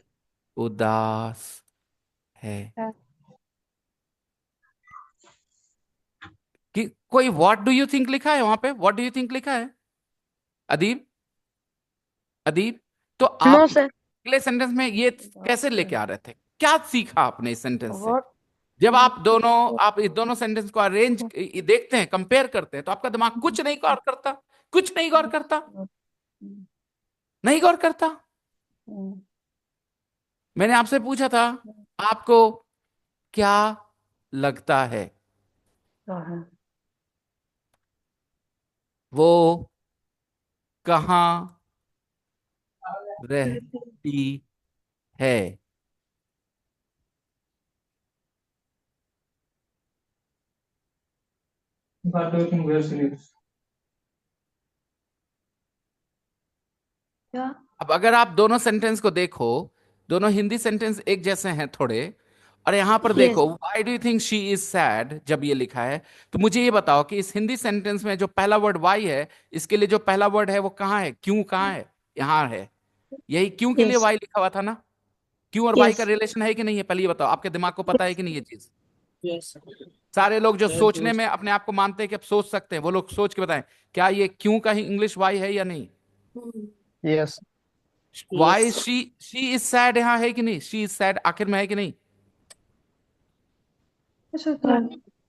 [SPEAKER 2] उदास है? कि कोई व्हाट डू यू थिंक लिखा है वहां पे? व्हाट डू यू थिंक लिखा है? अदीब, अदीब, तो आप अगले सेंटेंस में ये कैसे लेके आ रहे थे? क्या सीखा आपने इस सेंटेंस से? जब आप इस दोनों सेंटेंस को अरेंज देखते हैं, कंपेयर करते हैं, तो आपका दिमाग कुछ नहीं गौर करता, कुछ नहीं गौर करता, नहीं गौर करता। मैंने आपसे पूछा था आपको क्या लगता है
[SPEAKER 4] हाँ।
[SPEAKER 2] वो कहाँ रहती है?
[SPEAKER 11] What do you think where she lives?
[SPEAKER 4] क्या?
[SPEAKER 2] अब अगर आप दोनों सेंटेंस को देखो, दोनों हिंदी सेंटेंस एक जैसे हैं थोड़े, और यहां पर देखो why do you think she is sad जब ये लिखा है, तो मुझे ये बताओ कि इस हिंदी सेंटेंस में जो पहला वर्ड वाई है, इसके लिए जो पहला वर्ड है वो कहाँ है? क्यों कहाँ है? यहाँ है। यही क्यों के लिए वाई लिखा हुआ था ना? क्यों और वाई का रिलेशन है कि नहीं है? पहले ये बताओ, आपके दिमाग को पता है कि नहीं ये चीज? सारे लोग जो सोचने में अपने आप को मानते हैं कि अब सोच सकते हैं, वो लोग सोच के बताएं, क्या ये क्यों का ही इंग्लिश वाई है या नहीं?
[SPEAKER 7] Yes.
[SPEAKER 2] Why she is sad यहाँ है कि नहीं? शी इज सैड आखिर में है कि नहीं?
[SPEAKER 4] अच्छा,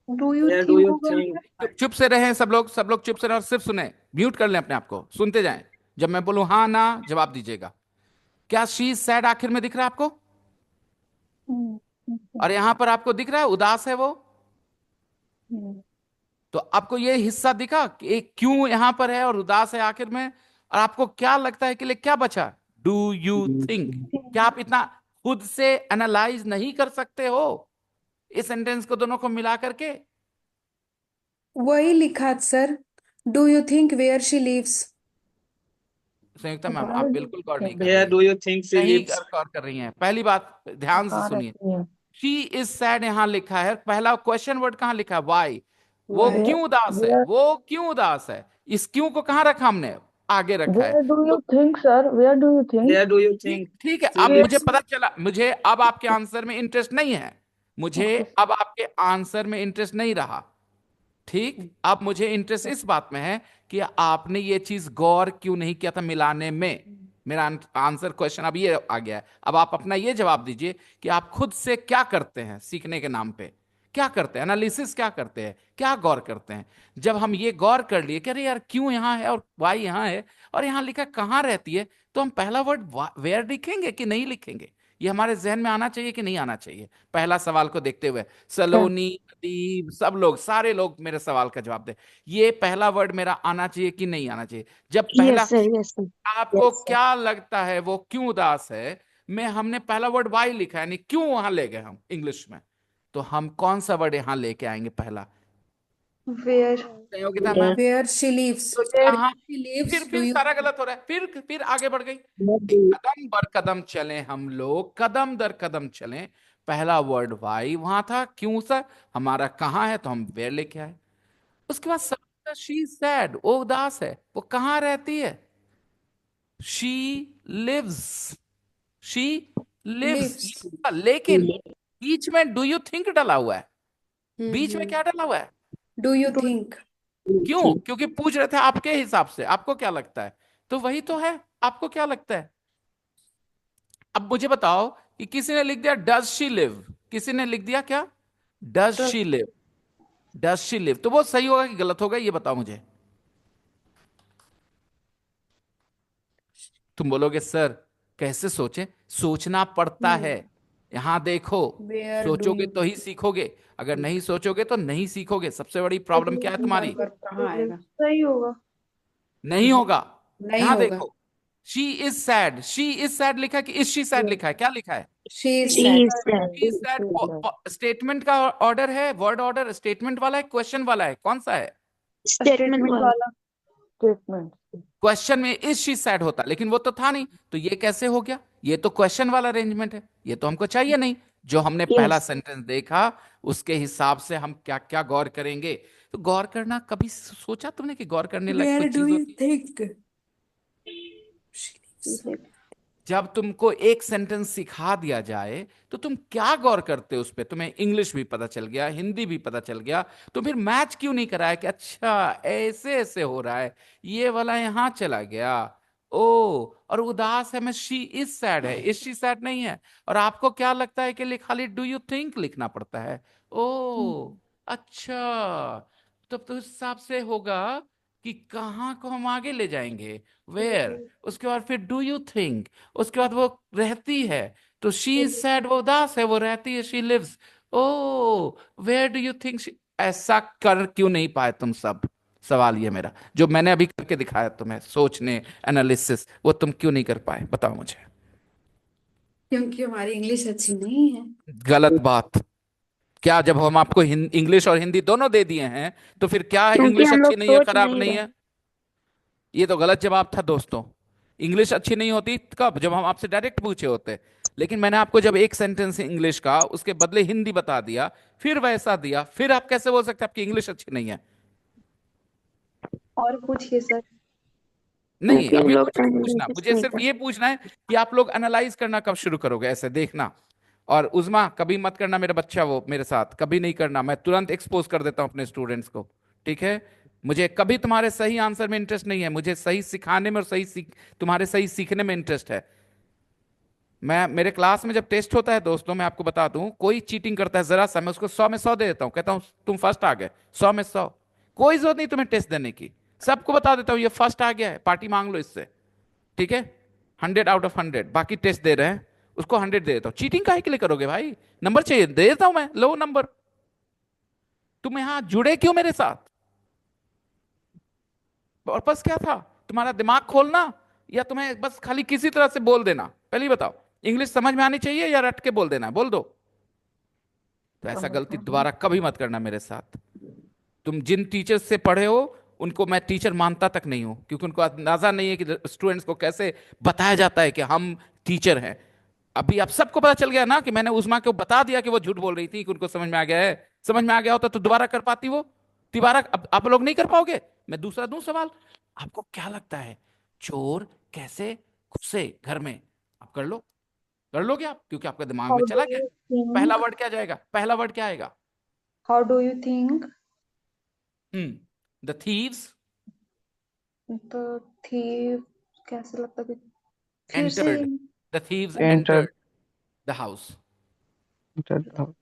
[SPEAKER 4] do you
[SPEAKER 7] Where do
[SPEAKER 4] think
[SPEAKER 7] you
[SPEAKER 4] होगा
[SPEAKER 7] think?
[SPEAKER 2] चुप से रहें सब लोग, सब लोग चुप से रहें और सिर्फ सुने, म्यूट कर लें अपने आप को, सुनते जाएं। जब मैं बोलूं हाँ ना जवाब दीजिएगा। क्या शी इज सैड आखिर में दिख रहा है आपको? और यहां पर आपको दिख रहा है उदास है वो? तो आपको ये हिस्सा दिखा कि एक क्यों यहां पर है और उदास है आखिर में? और आपको क्या लगता है कि लिए क्या बचा? Do you think? क्या आप इतना खुद से एनालाइज नहीं कर सकते हो इस सेंटेंस को दोनों को मिला करके?
[SPEAKER 8] वही लिखा sir, do you think where she lives.
[SPEAKER 2] Sanyukta ma'am, आप बिल्कुल गौर नहीं कर
[SPEAKER 7] Where
[SPEAKER 2] रही हैं,
[SPEAKER 7] do you think she
[SPEAKER 2] नहीं
[SPEAKER 7] lives?
[SPEAKER 2] गौर कर रही हैं। पहली बात ध्यान से
[SPEAKER 4] कहाँ
[SPEAKER 2] सुनिए,
[SPEAKER 4] रहती है?
[SPEAKER 2] शी इज सैड यहां लिखा है, पहला क्वेश्चन वर्ड कहां लिखा है? वाई। वो
[SPEAKER 8] वाई।
[SPEAKER 2] क्यों उदास है?
[SPEAKER 4] वेयर
[SPEAKER 2] वो क्यों उदास है? इस क्यों को कहां रखा हमने? आगे रखा है।
[SPEAKER 4] वेयर डू यू
[SPEAKER 2] तो
[SPEAKER 4] think sir, where do you think?
[SPEAKER 7] Where do you
[SPEAKER 2] ठीक
[SPEAKER 7] think
[SPEAKER 2] ठीक है,
[SPEAKER 7] she
[SPEAKER 2] अब मुझे
[SPEAKER 7] lives?
[SPEAKER 2] पता चला, मुझे अब आपके आंसर में इंटरेस्ट नहीं है, मुझे अब आपके आंसर में इंटरेस्ट नहीं रहा। ठीक, अब मुझे इंटरेस्ट इस बात में है कि आपने ये चीज गौर क्यों नहीं किया था मिलाने में। मेरा आंसर क्वेश्चन अब ये आ गया है। अब आप अपना ये जवाब दीजिए कि आप खुद से क्या करते हैं सीखने के नाम पे? क्या करते हैं? एनालिसिस क्या करते हैं? क्या गौर करते हैं? जब हम ये गौर कर लिए कि अरे यार क्यों यहाँ है और वाई यहाँ है और यहाँ लिखा कहाँ रहती है, तो हम पहला वर्ड वेयर लिखेंगे कि नहीं लिखेंगे? ये हमारे जहन में आना चाहिए कि नहीं आना चाहिए? पहला सवाल को देखते हुए सलोनी, अदीब, सब लोग, सारे लोग मेरे सवाल का जवाब दे। ये पहला वर्ड मेरा आना चाहिए कि नहीं आना चाहिए? जब पहला आपको क्या लगता है वो क्यों उदास है में हमने पहला वर्ड वाई लिखा है, यानी क्यों वहां ले गए हम इंग्लिश में, तो हम कौन सा वर्ड यहां लेके आएंगे पहला?
[SPEAKER 4] Where
[SPEAKER 2] Sahyogita ma'am,
[SPEAKER 8] where she lives.
[SPEAKER 2] तो
[SPEAKER 8] वेयर
[SPEAKER 2] कहाँ?
[SPEAKER 8] शी लिव्स, डू
[SPEAKER 2] फिर
[SPEAKER 8] यू।
[SPEAKER 2] सारा गलत हो रहा है, फिर आगे बढ़ गई। कदम बर कदम चले हम लोग, कदम दर कदम चले, पहला वर्ड वाई वहां था, क्यों सर हमारा कहाँ है, तो हम वेयर लेके आए। उसके बाद शी सैड, वो उदास है, वो कहाँ रहती है? She lives, she lives.
[SPEAKER 8] Lives.
[SPEAKER 2] लेकिन बीच में डू यू थिंक डला हुआ है। बीच में
[SPEAKER 8] हम्म।
[SPEAKER 2] क्या डला हुआ है?
[SPEAKER 8] Do you think.
[SPEAKER 2] क्यों? क्योंकि पूछ रहे थे आपके हिसाब से आपको क्या लगता है, तो वही तो है, आपको क्या लगता है? अब मुझे बताओ कि किसी ने लिख दिया डज शी लिव, किसी ने लिख दिया क्या does she live, does she live, तो वो सही होगा कि गलत होगा ये बताओ मुझे। तुम बोलोगे सर कैसे सोचे, सोचना पड़ता है। यहां देखो,
[SPEAKER 8] वेयर डू
[SPEAKER 2] सोचोगे
[SPEAKER 8] यू।
[SPEAKER 2] तो ही सीखोगे, अगर नहीं सोचोगे तो नहीं सीखोगे। सबसे बड़ी प्रॉब्लम क्या है तुम्हारी?
[SPEAKER 8] पर कहाँ आएगा?
[SPEAKER 4] सही होगा।
[SPEAKER 2] नहीं होगा।
[SPEAKER 8] नहीं
[SPEAKER 2] यहां
[SPEAKER 8] होगा।
[SPEAKER 2] देखो, she is sad, she is sad लिखा है कि इज शी सैड लिखा है? क्या लिखा है?
[SPEAKER 8] She is sad.
[SPEAKER 2] She said. Statement का ऑर्डर है, वर्ड ऑर्डर स्टेटमेंट वाला है, क्वेश्चन वाला है, कौन सा है?
[SPEAKER 4] स्टेटमेंट वाला। स्टेटमेंट।
[SPEAKER 2] क्वेश्चन में इज शी सैड होता, लेकिन वो तो था नहीं, तो ये कैसे हो गया? ये तो क्वेश्चन वाला अरेंजमेंट है, ये तो हमको चाहिए नहीं। जो हमने पहला सेंटेंस देखा उसके हिसाब से हम क्या क्या गौर करेंगे? तो गौर करना कभी सोचा तुमने कि गौर करने लायक
[SPEAKER 8] वेयर
[SPEAKER 2] कोई
[SPEAKER 8] डू
[SPEAKER 2] चीज
[SPEAKER 8] यू
[SPEAKER 2] होती है?
[SPEAKER 8] थिंक।
[SPEAKER 2] जब तुमको एक सेंटेंस सिखा दिया जाए तो तुम क्या गौर करते हो उस पे? तुम्हें इंग्लिश भी पता चल गया, हिंदी भी पता चल गया, तो फिर मैच क्यों नहीं कराया कि अच्छा ऐसे ऐसे हो रहा है, ये वाला यहां चला गया। ओ, और उदास है मैं, शी इज सैड है, इज शी सैड नहीं है। और आपको क्या लगता है कि खाली डू यू थिंक लिखना पड़ता है? ओ अच्छा, तब तो इस हिसाब से होगा कि कहाँ को हम आगे ले जाएंगे, वेयर, उसके बाद फिर डू यू थिंक, उसके बाद वो रहती है, तो शी इज सैड, वो उदास है, वो रहती है, she lives. Oh where do you think, ऐसा कर क्यों नहीं पाए तुम सब? सवाल ये मेरा, जो मैंने अभी करके दिखाया तुम्हें, सोचने, एनालिसिस, वो तुम क्यों नहीं कर पाए? बताओ मुझे।
[SPEAKER 8] क्योंकि हमारी इंग्लिश अच्छी नहीं है।
[SPEAKER 2] गलत बात। क्या जब हम आपको इंग्लिश और हिंदी दोनों दे दिए हैं, तो फिर क्या है,
[SPEAKER 4] क्योंकि
[SPEAKER 2] इंग्लिश
[SPEAKER 4] हम
[SPEAKER 2] अच्छी
[SPEAKER 4] लोग
[SPEAKER 2] नहीं है,
[SPEAKER 4] सोच
[SPEAKER 2] खराब
[SPEAKER 4] नहीं
[SPEAKER 2] नहीं
[SPEAKER 4] रहे।
[SPEAKER 2] है? ये तो गलत जवाब था दोस्तों। इंग्लिश अच्छी नहीं होती कब? जब हम आपसे डायरेक्ट पूछे होते। लेकिन मैंने आपको जब एक सेंटेंस इंग्लिश का, उसके बदले हिंदी बता दिया, फिर वैसा दिया, फिर आप कैसे बोल सकते हैं आपकी इंग्लिश अच्छी नहीं है?
[SPEAKER 4] और पूछिए सर।
[SPEAKER 2] नहीं,
[SPEAKER 4] क्योंकि हम
[SPEAKER 2] अभी
[SPEAKER 4] लोग
[SPEAKER 2] कुछ नहीं पूछना,
[SPEAKER 4] एनालिसिस
[SPEAKER 2] मुझे
[SPEAKER 4] नहीं
[SPEAKER 2] सिर्फ
[SPEAKER 4] कर
[SPEAKER 2] ये पूछना है कि आप लोग एनालाइज करना कब शुरू करोगे, ऐसे देखना। और उजमा, कभी मत करना मेरा बच्चा, वो मेरे साथ कभी नहीं करना, मैं तुरंत एक्सपोज कर देता हूं अपने स्टूडेंट्स को। ठीक है? मुझे कभी तुम्हारे सही आंसर में इंटरेस्ट नहीं है, मुझे सही सिखाने में और तुम्हारे सही सीखने में इंटरेस्ट है। मैं मेरे क्लास में जब टेस्ट होता है दोस्तों, मैं आपको बता दूं, कोई चीटिंग करता है जरा सा, मैं उसको 100 में 100 दे देता हूं, कहता हूं तुम फर्स्ट आ गए, 100 में 100। कोई जरूरत नहीं तुम्हें टेस्ट देने की, सबको बता देता हूं ये फर्स्ट आ गया है, पार्टी मांग लो इससे। ठीक है? 100 आउट ऑफ 100, बाकी टेस्ट दे रहे हैं, उसको 100 दे देता हूं। चीटिंग काहे के लिए करोगे भाई? नंबर चाहिए, दे देता हूं मैं, लो नंबर। तुम यहां जुड़े क्यों मेरे साथ? पर्पस क्या था? तुम्हारा दिमाग खोलना, या तुम्हें बस खाली किसी तरह से बोल देना? पहले ही बताओ, इंग्लिश समझ में आनी चाहिए या रट के बोल देना? बोल दो। तो ऐसा गलती दोबारा कभी मत करना मेरे साथ। तुम जिन टीचर्स से पढ़े हो, उनको मैं टीचर मानता तक नहीं हूं, क्योंकि उनको अंदाजा नहीं है कि स्टूडेंट्स को कैसे बताया जाता है कि हम टीचर हैं। अभी आप सबको पता चल गया ना कि मैंने उस्मा को बता दिया कि वो झूठ बोल रही थी, कि उनको समझ में आ गया है। समझ में आ गया होता तो दोबारा कर पाती वो? दोबारा अब आप लोग नहीं कर पाओगे। मैं दूसरा दूं सवाल, आपको क्या लगता है चोर कैसे घुसे घर में? आप कर लो, कर लोगे आप, क्योंकि आपका दिमाग में
[SPEAKER 4] हाउ डू
[SPEAKER 2] चला गया।
[SPEAKER 4] यू
[SPEAKER 2] पहला
[SPEAKER 4] थिंक?
[SPEAKER 2] वर्ड क्या जाएगा? पहला वर्ड क्या आएगा?
[SPEAKER 4] How do you think?
[SPEAKER 2] The thieves
[SPEAKER 4] तो थी, कैसे लगता है कि फिर से।
[SPEAKER 2] entered, the thieves
[SPEAKER 7] Enter,
[SPEAKER 2] entered the house।
[SPEAKER 7] enter.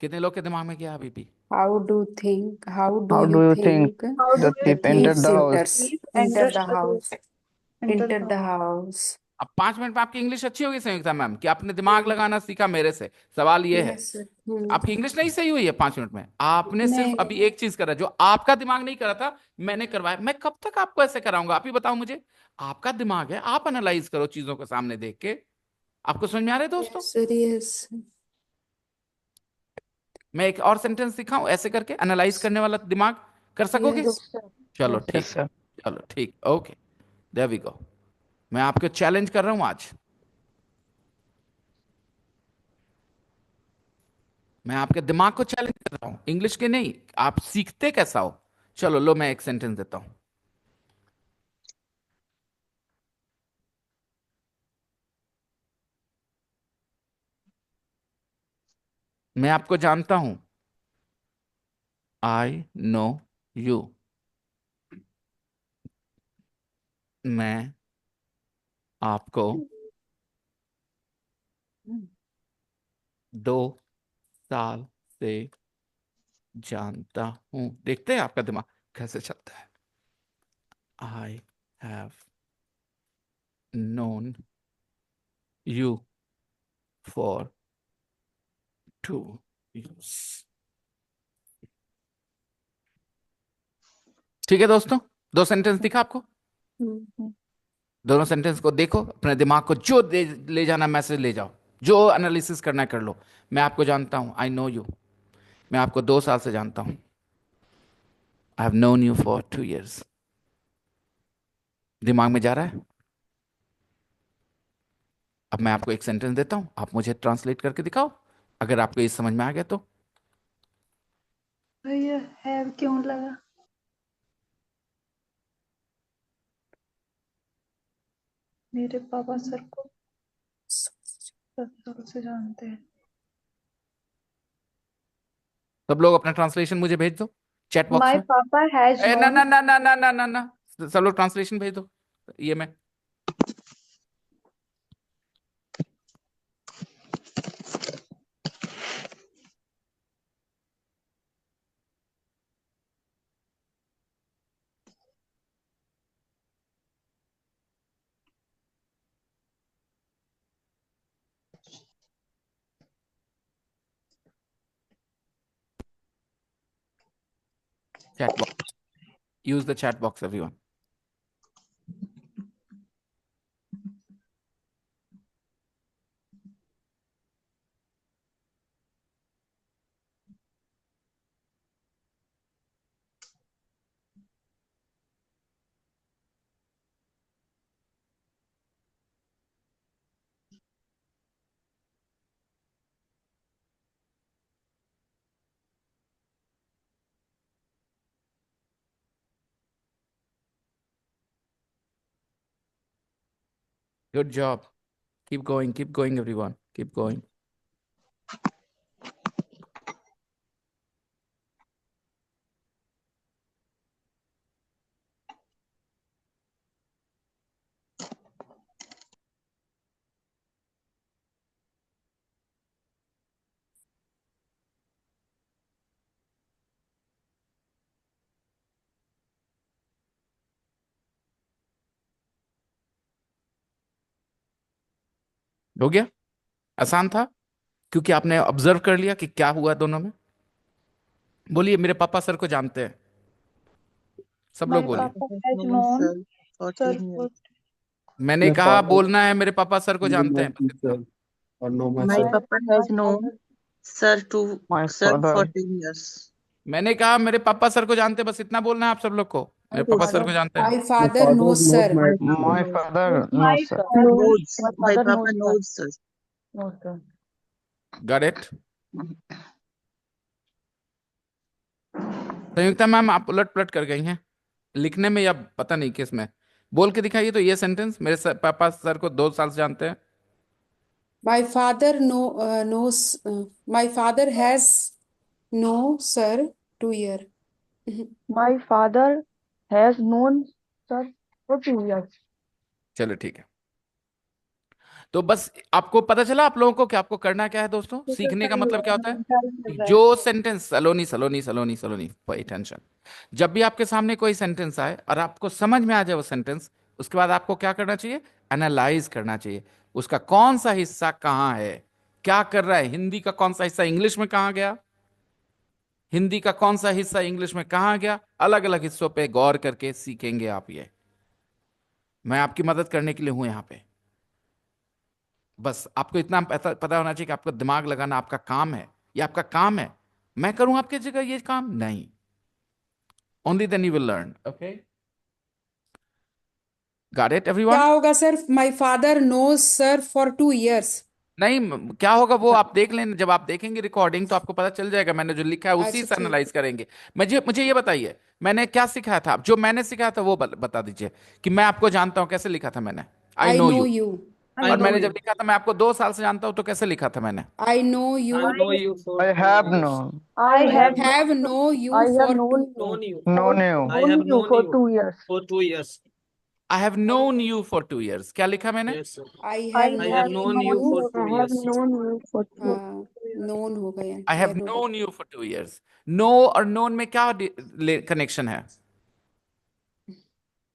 [SPEAKER 2] कितने लोग के दिमाग में गया अभी भी?
[SPEAKER 8] How do
[SPEAKER 7] How
[SPEAKER 8] you
[SPEAKER 7] do you think
[SPEAKER 8] think
[SPEAKER 4] how do
[SPEAKER 7] the
[SPEAKER 4] you
[SPEAKER 8] the
[SPEAKER 7] thief
[SPEAKER 4] think?
[SPEAKER 7] entered
[SPEAKER 8] thieves
[SPEAKER 7] the house?
[SPEAKER 8] Inter
[SPEAKER 4] enter
[SPEAKER 8] the house?
[SPEAKER 4] Enter
[SPEAKER 8] enter the house.
[SPEAKER 2] अब 5 मिनट में आपकी इंग्लिश अच्छी होगी संयुक्ता मैम, कि आपने दिमाग लगाना सीखा मेरे से। सवाल ये है,
[SPEAKER 8] यस सर।
[SPEAKER 2] आपकी इंग्लिश नहीं सही हुई है 5 मिनट में, आपने सिर्फ
[SPEAKER 8] नहीं।
[SPEAKER 2] अभी एक चीज करा जो आपका दिमाग नहीं करा था, मैंने करवाया। मैं कब तक आपको ऐसे कराऊंगा? आप ही बताओ मुझे। आपका दिमाग है, आप एनालाइज करो चीजों को सामने देख के। आपको समझ में आ रहा है दोस्तों?
[SPEAKER 8] Yes sir, yes.
[SPEAKER 2] मैं एक और सेंटेंस दिखाऊं ऐसे करके, एनालाइज करने वाला दिमाग कर सकोगे?
[SPEAKER 8] यस।
[SPEAKER 2] चलो
[SPEAKER 4] यस
[SPEAKER 7] Yes,
[SPEAKER 2] ठीक है,
[SPEAKER 7] sir.
[SPEAKER 2] चलो ठीक, ओके, देयर वी गो। मैं आपको चैलेंज कर रहा हूं आज, मैं आपके दिमाग को चैलेंज कर रहा हूं, इंग्लिश के नहीं, आप सीखते कैसा हो। चलो लो, मैं एक सेंटेंस देता हूं। मैं आपको जानता हूं, आई नो यू। मैं आपको 2 साल से जानता हूं। देखते हैं आपका दिमाग कैसे चलता है। I have known you for 2 years। ठीक है दोस्तों, 2 सेंटेंस दिखा आपको? दोनों सेंटेंस को देखो, अपने दिमाग को जो ले जाना मैसेज ले जाओ, जो एनालिसिस करना है कर लो। मैं आपको जानता हूं, आई नो यू, मैं आपको 2 साल से जानता हूं। I have known you for 2 years। दिमाग में जा रहा है? अब मैं आपको एक सेंटेंस देता हूं, आप मुझे ट्रांसलेट करके दिखाओ, अगर आपको ये समझ में आ गया तो।
[SPEAKER 4] भैया हैव क्यों लगा? मेरे पापा सर को 10 साल से जानते हैं।
[SPEAKER 2] सब लोग अपना ट्रांसलेशन मुझे भेज दो चैट बॉक्स
[SPEAKER 4] माय
[SPEAKER 2] में।
[SPEAKER 4] पापा हैज
[SPEAKER 2] ए, ना
[SPEAKER 4] नोन।
[SPEAKER 2] ना ना ना ना ना ना ना, सब लोग ट्रांसलेशन भेज दो। ये मैं Chat box. Use the chat box, everyone. Good job. Keep going, everyone. Keep going. हो गया? आसान था क्योंकि आपने ऑब्जर्व कर लिया कि क्या हुआ दोनों में। बोलिए, मेरे पापा सर को जानते हैं। सब लोग
[SPEAKER 4] My
[SPEAKER 2] बोलिए।
[SPEAKER 4] papa has known sir for
[SPEAKER 2] मैंने
[SPEAKER 11] My
[SPEAKER 2] कहा
[SPEAKER 11] father
[SPEAKER 2] बोलना है, मेरे पापा सर को
[SPEAKER 11] knew
[SPEAKER 2] जानते
[SPEAKER 11] my
[SPEAKER 2] हैं, बस इतना।
[SPEAKER 11] teacher or know my
[SPEAKER 9] My
[SPEAKER 11] sir.
[SPEAKER 9] papa
[SPEAKER 4] my
[SPEAKER 9] has known
[SPEAKER 4] father.
[SPEAKER 7] My
[SPEAKER 9] sir for
[SPEAKER 7] father,
[SPEAKER 9] 10 years.
[SPEAKER 2] मैंने कहा मेरे पापा सर को जानते हैं, बस इतना बोलना है आप सब लोग को। मेरे पापा सर को जानते हैं।
[SPEAKER 8] My
[SPEAKER 11] My
[SPEAKER 8] father
[SPEAKER 11] father
[SPEAKER 8] knows
[SPEAKER 11] knows
[SPEAKER 8] sir.
[SPEAKER 11] my
[SPEAKER 7] my
[SPEAKER 11] teacher.
[SPEAKER 7] father,
[SPEAKER 4] My
[SPEAKER 7] no sir.
[SPEAKER 4] father
[SPEAKER 9] Knows.
[SPEAKER 4] my
[SPEAKER 9] My
[SPEAKER 4] father
[SPEAKER 9] papa
[SPEAKER 4] knows
[SPEAKER 9] knows sir.
[SPEAKER 4] no sir.
[SPEAKER 2] Got it? Sanyukta ma'am, आप उलट पलट कर गई हैं लिखने में या पता नहीं किस में। बोल के दिखाइए तो ये सेंटेंस, मेरे पापा सर को 2 साल से जानते हैं।
[SPEAKER 8] My father knows. My father has no sir 2 year.
[SPEAKER 4] My father has known sir for 2 years.
[SPEAKER 2] चलो ठीक है। तो बस आपको पता चला आप लोगों को कि आपको करना क्या है दोस्तों। सीखने का मतलब क्या होता है? जो सेंटेंस सलोनी सलोनी सलोनी सलोनी पे अटेंशन। जब भी आपके सामने कोई सेंटेंस आए और आपको समझ में आ जाए वो सेंटेंस, उसके बाद आपको क्या करना चाहिए? एनालाइज करना चाहिए। उसका कौन सा हिस्सा कहाँ है, क्या कर रहा है, हिंदी का कौन सा हिस्सा इंग्लिश में कहाँ गया, हिंदी का कौन सा हिस्सा इंग्लिश में कहाँ गया, अलग अलग हिस्सों पे गौर करके सीखेंगे आप। ये मैं आपकी मदद करने के लिए हूं यहां पे। बस आपको इतना पता होना चाहिए कि आपका दिमाग लगाना आपका काम है। ये आपका काम है। मैं करूं आपकी जगह ये काम? नहीं। Only then you will learn. Okay, got it
[SPEAKER 8] क्या
[SPEAKER 2] एवरीवन?
[SPEAKER 8] होगा sir? My father knows sir for 2 years.
[SPEAKER 2] नहीं, क्या होगा वो आप देख लें। जब आप देखेंगे रिकॉर्डिंग तो आपको पता चल जाएगा। मैंने जो लिखा है उसी
[SPEAKER 8] अच्छा
[SPEAKER 2] से
[SPEAKER 8] ठीक।
[SPEAKER 2] एनालाइज करेंगे। मुझे ये बताइए, मैंने क्या सिखाया था? जो मैंने सिखाया था वो बता दीजिए कि मैं आपको जानता हूं कैसे लिखा था मैंने। I
[SPEAKER 8] I
[SPEAKER 2] know
[SPEAKER 8] know
[SPEAKER 2] you.
[SPEAKER 8] you.
[SPEAKER 2] और मैंने जब लिखा था मैं आपको 2 साल से जानता हूं तो कैसे लिखा था मैंने?
[SPEAKER 8] I know you.
[SPEAKER 11] I know you for
[SPEAKER 7] I
[SPEAKER 11] 2
[SPEAKER 7] have
[SPEAKER 11] years.
[SPEAKER 7] known,
[SPEAKER 4] I have
[SPEAKER 8] Have know you
[SPEAKER 4] I have
[SPEAKER 8] for
[SPEAKER 4] known
[SPEAKER 11] Known you.
[SPEAKER 7] known you.
[SPEAKER 11] I have known
[SPEAKER 4] for
[SPEAKER 11] you
[SPEAKER 4] 2 years.
[SPEAKER 11] for 2 years.
[SPEAKER 2] I have known you for 2 years। क्या लिखा मैंने?
[SPEAKER 11] Yes, sir.
[SPEAKER 8] I
[SPEAKER 4] I
[SPEAKER 8] have
[SPEAKER 11] I have
[SPEAKER 8] known
[SPEAKER 11] known you
[SPEAKER 8] you.
[SPEAKER 11] for 2 years.
[SPEAKER 4] known you for
[SPEAKER 8] हाँ, known हो गया।
[SPEAKER 2] आई हैव
[SPEAKER 8] That होगा।
[SPEAKER 2] Known you for 2 years। Know और नोन में क्या कनेक्शन है?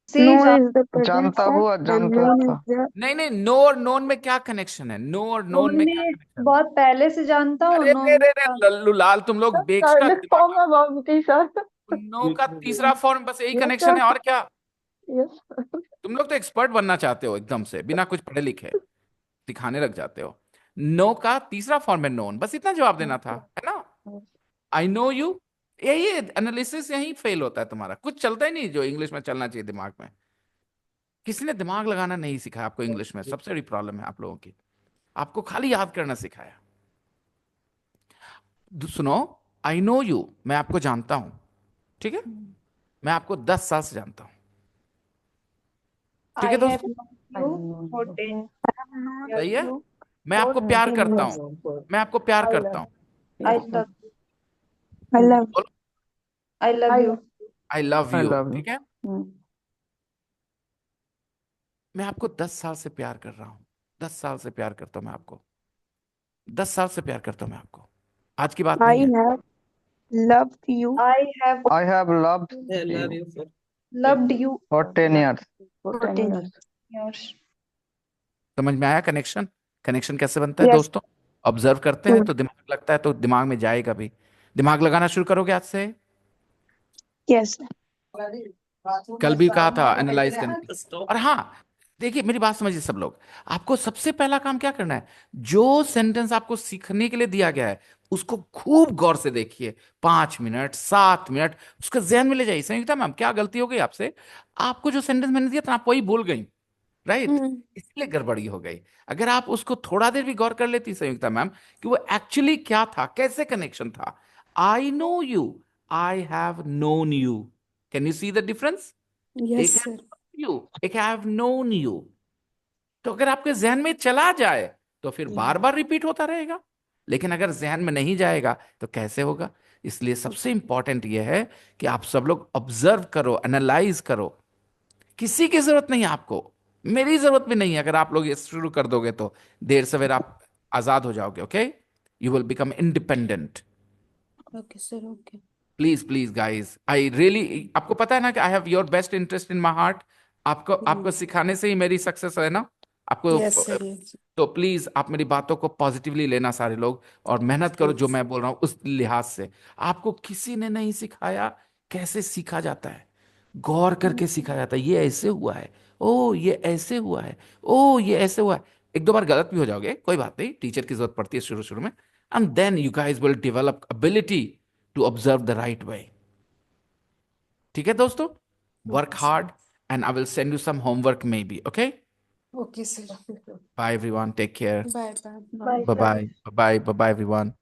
[SPEAKER 4] No is the present
[SPEAKER 7] जानता
[SPEAKER 4] tense
[SPEAKER 7] हुआ,
[SPEAKER 4] and
[SPEAKER 7] जानता
[SPEAKER 4] known
[SPEAKER 7] था।
[SPEAKER 4] is the
[SPEAKER 2] नहीं नहीं, नो और नोन में क्या कनेक्शन है? नो और नोन में क्या कनेक्शन है?
[SPEAKER 4] बहुत पहले से जानता हूँ
[SPEAKER 2] अरे
[SPEAKER 4] नो
[SPEAKER 2] रे रे रे लल्लू लाल, तुम लोग बेक्सटा
[SPEAKER 4] Early
[SPEAKER 2] दिमाग
[SPEAKER 4] form of Bhavati sir.
[SPEAKER 2] Know का तीसरा फॉर्म, बस यही
[SPEAKER 4] Yes
[SPEAKER 2] कनेक्शन
[SPEAKER 4] sir.
[SPEAKER 2] है और क्या?
[SPEAKER 4] Yes.
[SPEAKER 2] तुम लोग तो एक्सपर्ट बनना चाहते हो एकदम से बिना कुछ पढ़े लिखे, दिखाने लग जाते हो। नो का तीसरा फॉर्म है नोन, बस इतना जवाब देना था, है ना? आई नो यू। यही एनालिसिस यही फेल होता है तुम्हारा। कुछ चलता ही नहीं जो इंग्लिश में चलना चाहिए दिमाग में। किसी ने दिमाग लगाना नहीं सिखाया आपको इंग्लिश में। सबसे बड़ी प्रॉब्लम है आप लोगों की, आपको खाली याद करना सिखाया। सुनो, आई नो यू, मैं आपको जानता हूं, ठीक है? मैं आपको 10 साल से जानता हूं, ठीक है दोस्तों? सही है। मैं आपको प्यार करता हूं, मैं आपको प्यार करता हूं।
[SPEAKER 4] I love
[SPEAKER 2] बोलो,
[SPEAKER 4] I love you.
[SPEAKER 2] I love
[SPEAKER 7] I
[SPEAKER 2] you,
[SPEAKER 7] love you.
[SPEAKER 2] ठीक है? मैं आपको 10 साल से प्यार कर रहा हूं। 10 साल से प्यार करता हूं मैं आपको। 10 साल से प्यार करता हूं मैं आपको। आज की बात नहीं है।
[SPEAKER 4] have loved you.
[SPEAKER 7] I have loved
[SPEAKER 11] I love
[SPEAKER 7] you
[SPEAKER 11] you for
[SPEAKER 4] Loved you
[SPEAKER 7] for 10 years.
[SPEAKER 4] for 10 years.
[SPEAKER 2] समझ में आया कनेक्शन? कनेक्शन कैसे बनता है दोस्तों? ऑब्जर्व करते हैं तो दिमाग लगता है, तो दिमाग में जाएगा भी। दिमाग लगाना शुरू करोगे आज से?
[SPEAKER 10] Yes.
[SPEAKER 2] कल भी कहा था एनालाइज करने। और हाँ, देखिए मेरी बात समझिए सब लोग, आपको सबसे पहला काम क्या करना है, जो सेंटेंस आपको सीखने के लिए दिया गया है उसको खूब गौर से देखिए, 5 मिनट 7 मिनट उसका जहन में ले जाइए। संयुक्ता मैम, क्या गलती हो गई आपसे? आपको जो सेंटेंस मैंने दिया था आप वही भूल गई, राइट? इसलिए गड़बड़ी हो गई। अगर आप उसको थोड़ा देर भी गौर कर लेती संयुक्ता मैम कि वो एक्चुअली क्या था, कैसे कनेक्शन था। आई know you, I have known you, can you see the difference?
[SPEAKER 8] Yes
[SPEAKER 2] एक
[SPEAKER 8] सर।
[SPEAKER 2] यू, एक हैव नोन यू। तो अगर आपके जहन में चला जाए तो फिर बार बार रिपीट होता रहेगा, लेकिन अगर जहन में नहीं जाएगा तो कैसे होगा? इसलिए सबसे इंपॉर्टेंट यह है कि आप सब लोग ऑब्जर्व करो, एनालाइज करो। किसी की जरूरत नहीं है आपको, मेरी जरूरत भी नहीं है। अगर आप लोग ये शुरू कर दोगे तो देर सवेर आप आजाद हो जाओगे। Okay, you will become independent.
[SPEAKER 8] Okay sir, okay.
[SPEAKER 2] Please please guys, I really, आपको पता है ना कि I have your best interest in my heart. आपको आपको सिखाने से ही मेरी सक्सेस है ना आपको।
[SPEAKER 8] Yes sir, yes.
[SPEAKER 2] तो प्लीज आप मेरी बातों को पॉजिटिवली लेना सारे लोग, और मेहनत करो जो मैं बोल रहा हूँ उस लिहाज से। आपको किसी ने नहीं सिखाया कैसे सीखा जाता है, गौर करके सीखा जाता है। ये ऐसे हुआ है, ओ ये ऐसे हुआ है, ओ ये ऐसे हुआ है। एक दो बार गलत भी हो जाओगे, कोई बात नहीं, टीचर की जरूरत पड़ती है शुरू शुरू में। And then you guys will develop ability to observe the right way. ठीक है दोस्तों, work hard and I will send you some homework may be. Okay,
[SPEAKER 8] okay sir.
[SPEAKER 2] Bye everyone, take care,
[SPEAKER 8] bye bye.
[SPEAKER 10] Bye.
[SPEAKER 2] Bye bye, bye bye, bye bye everyone.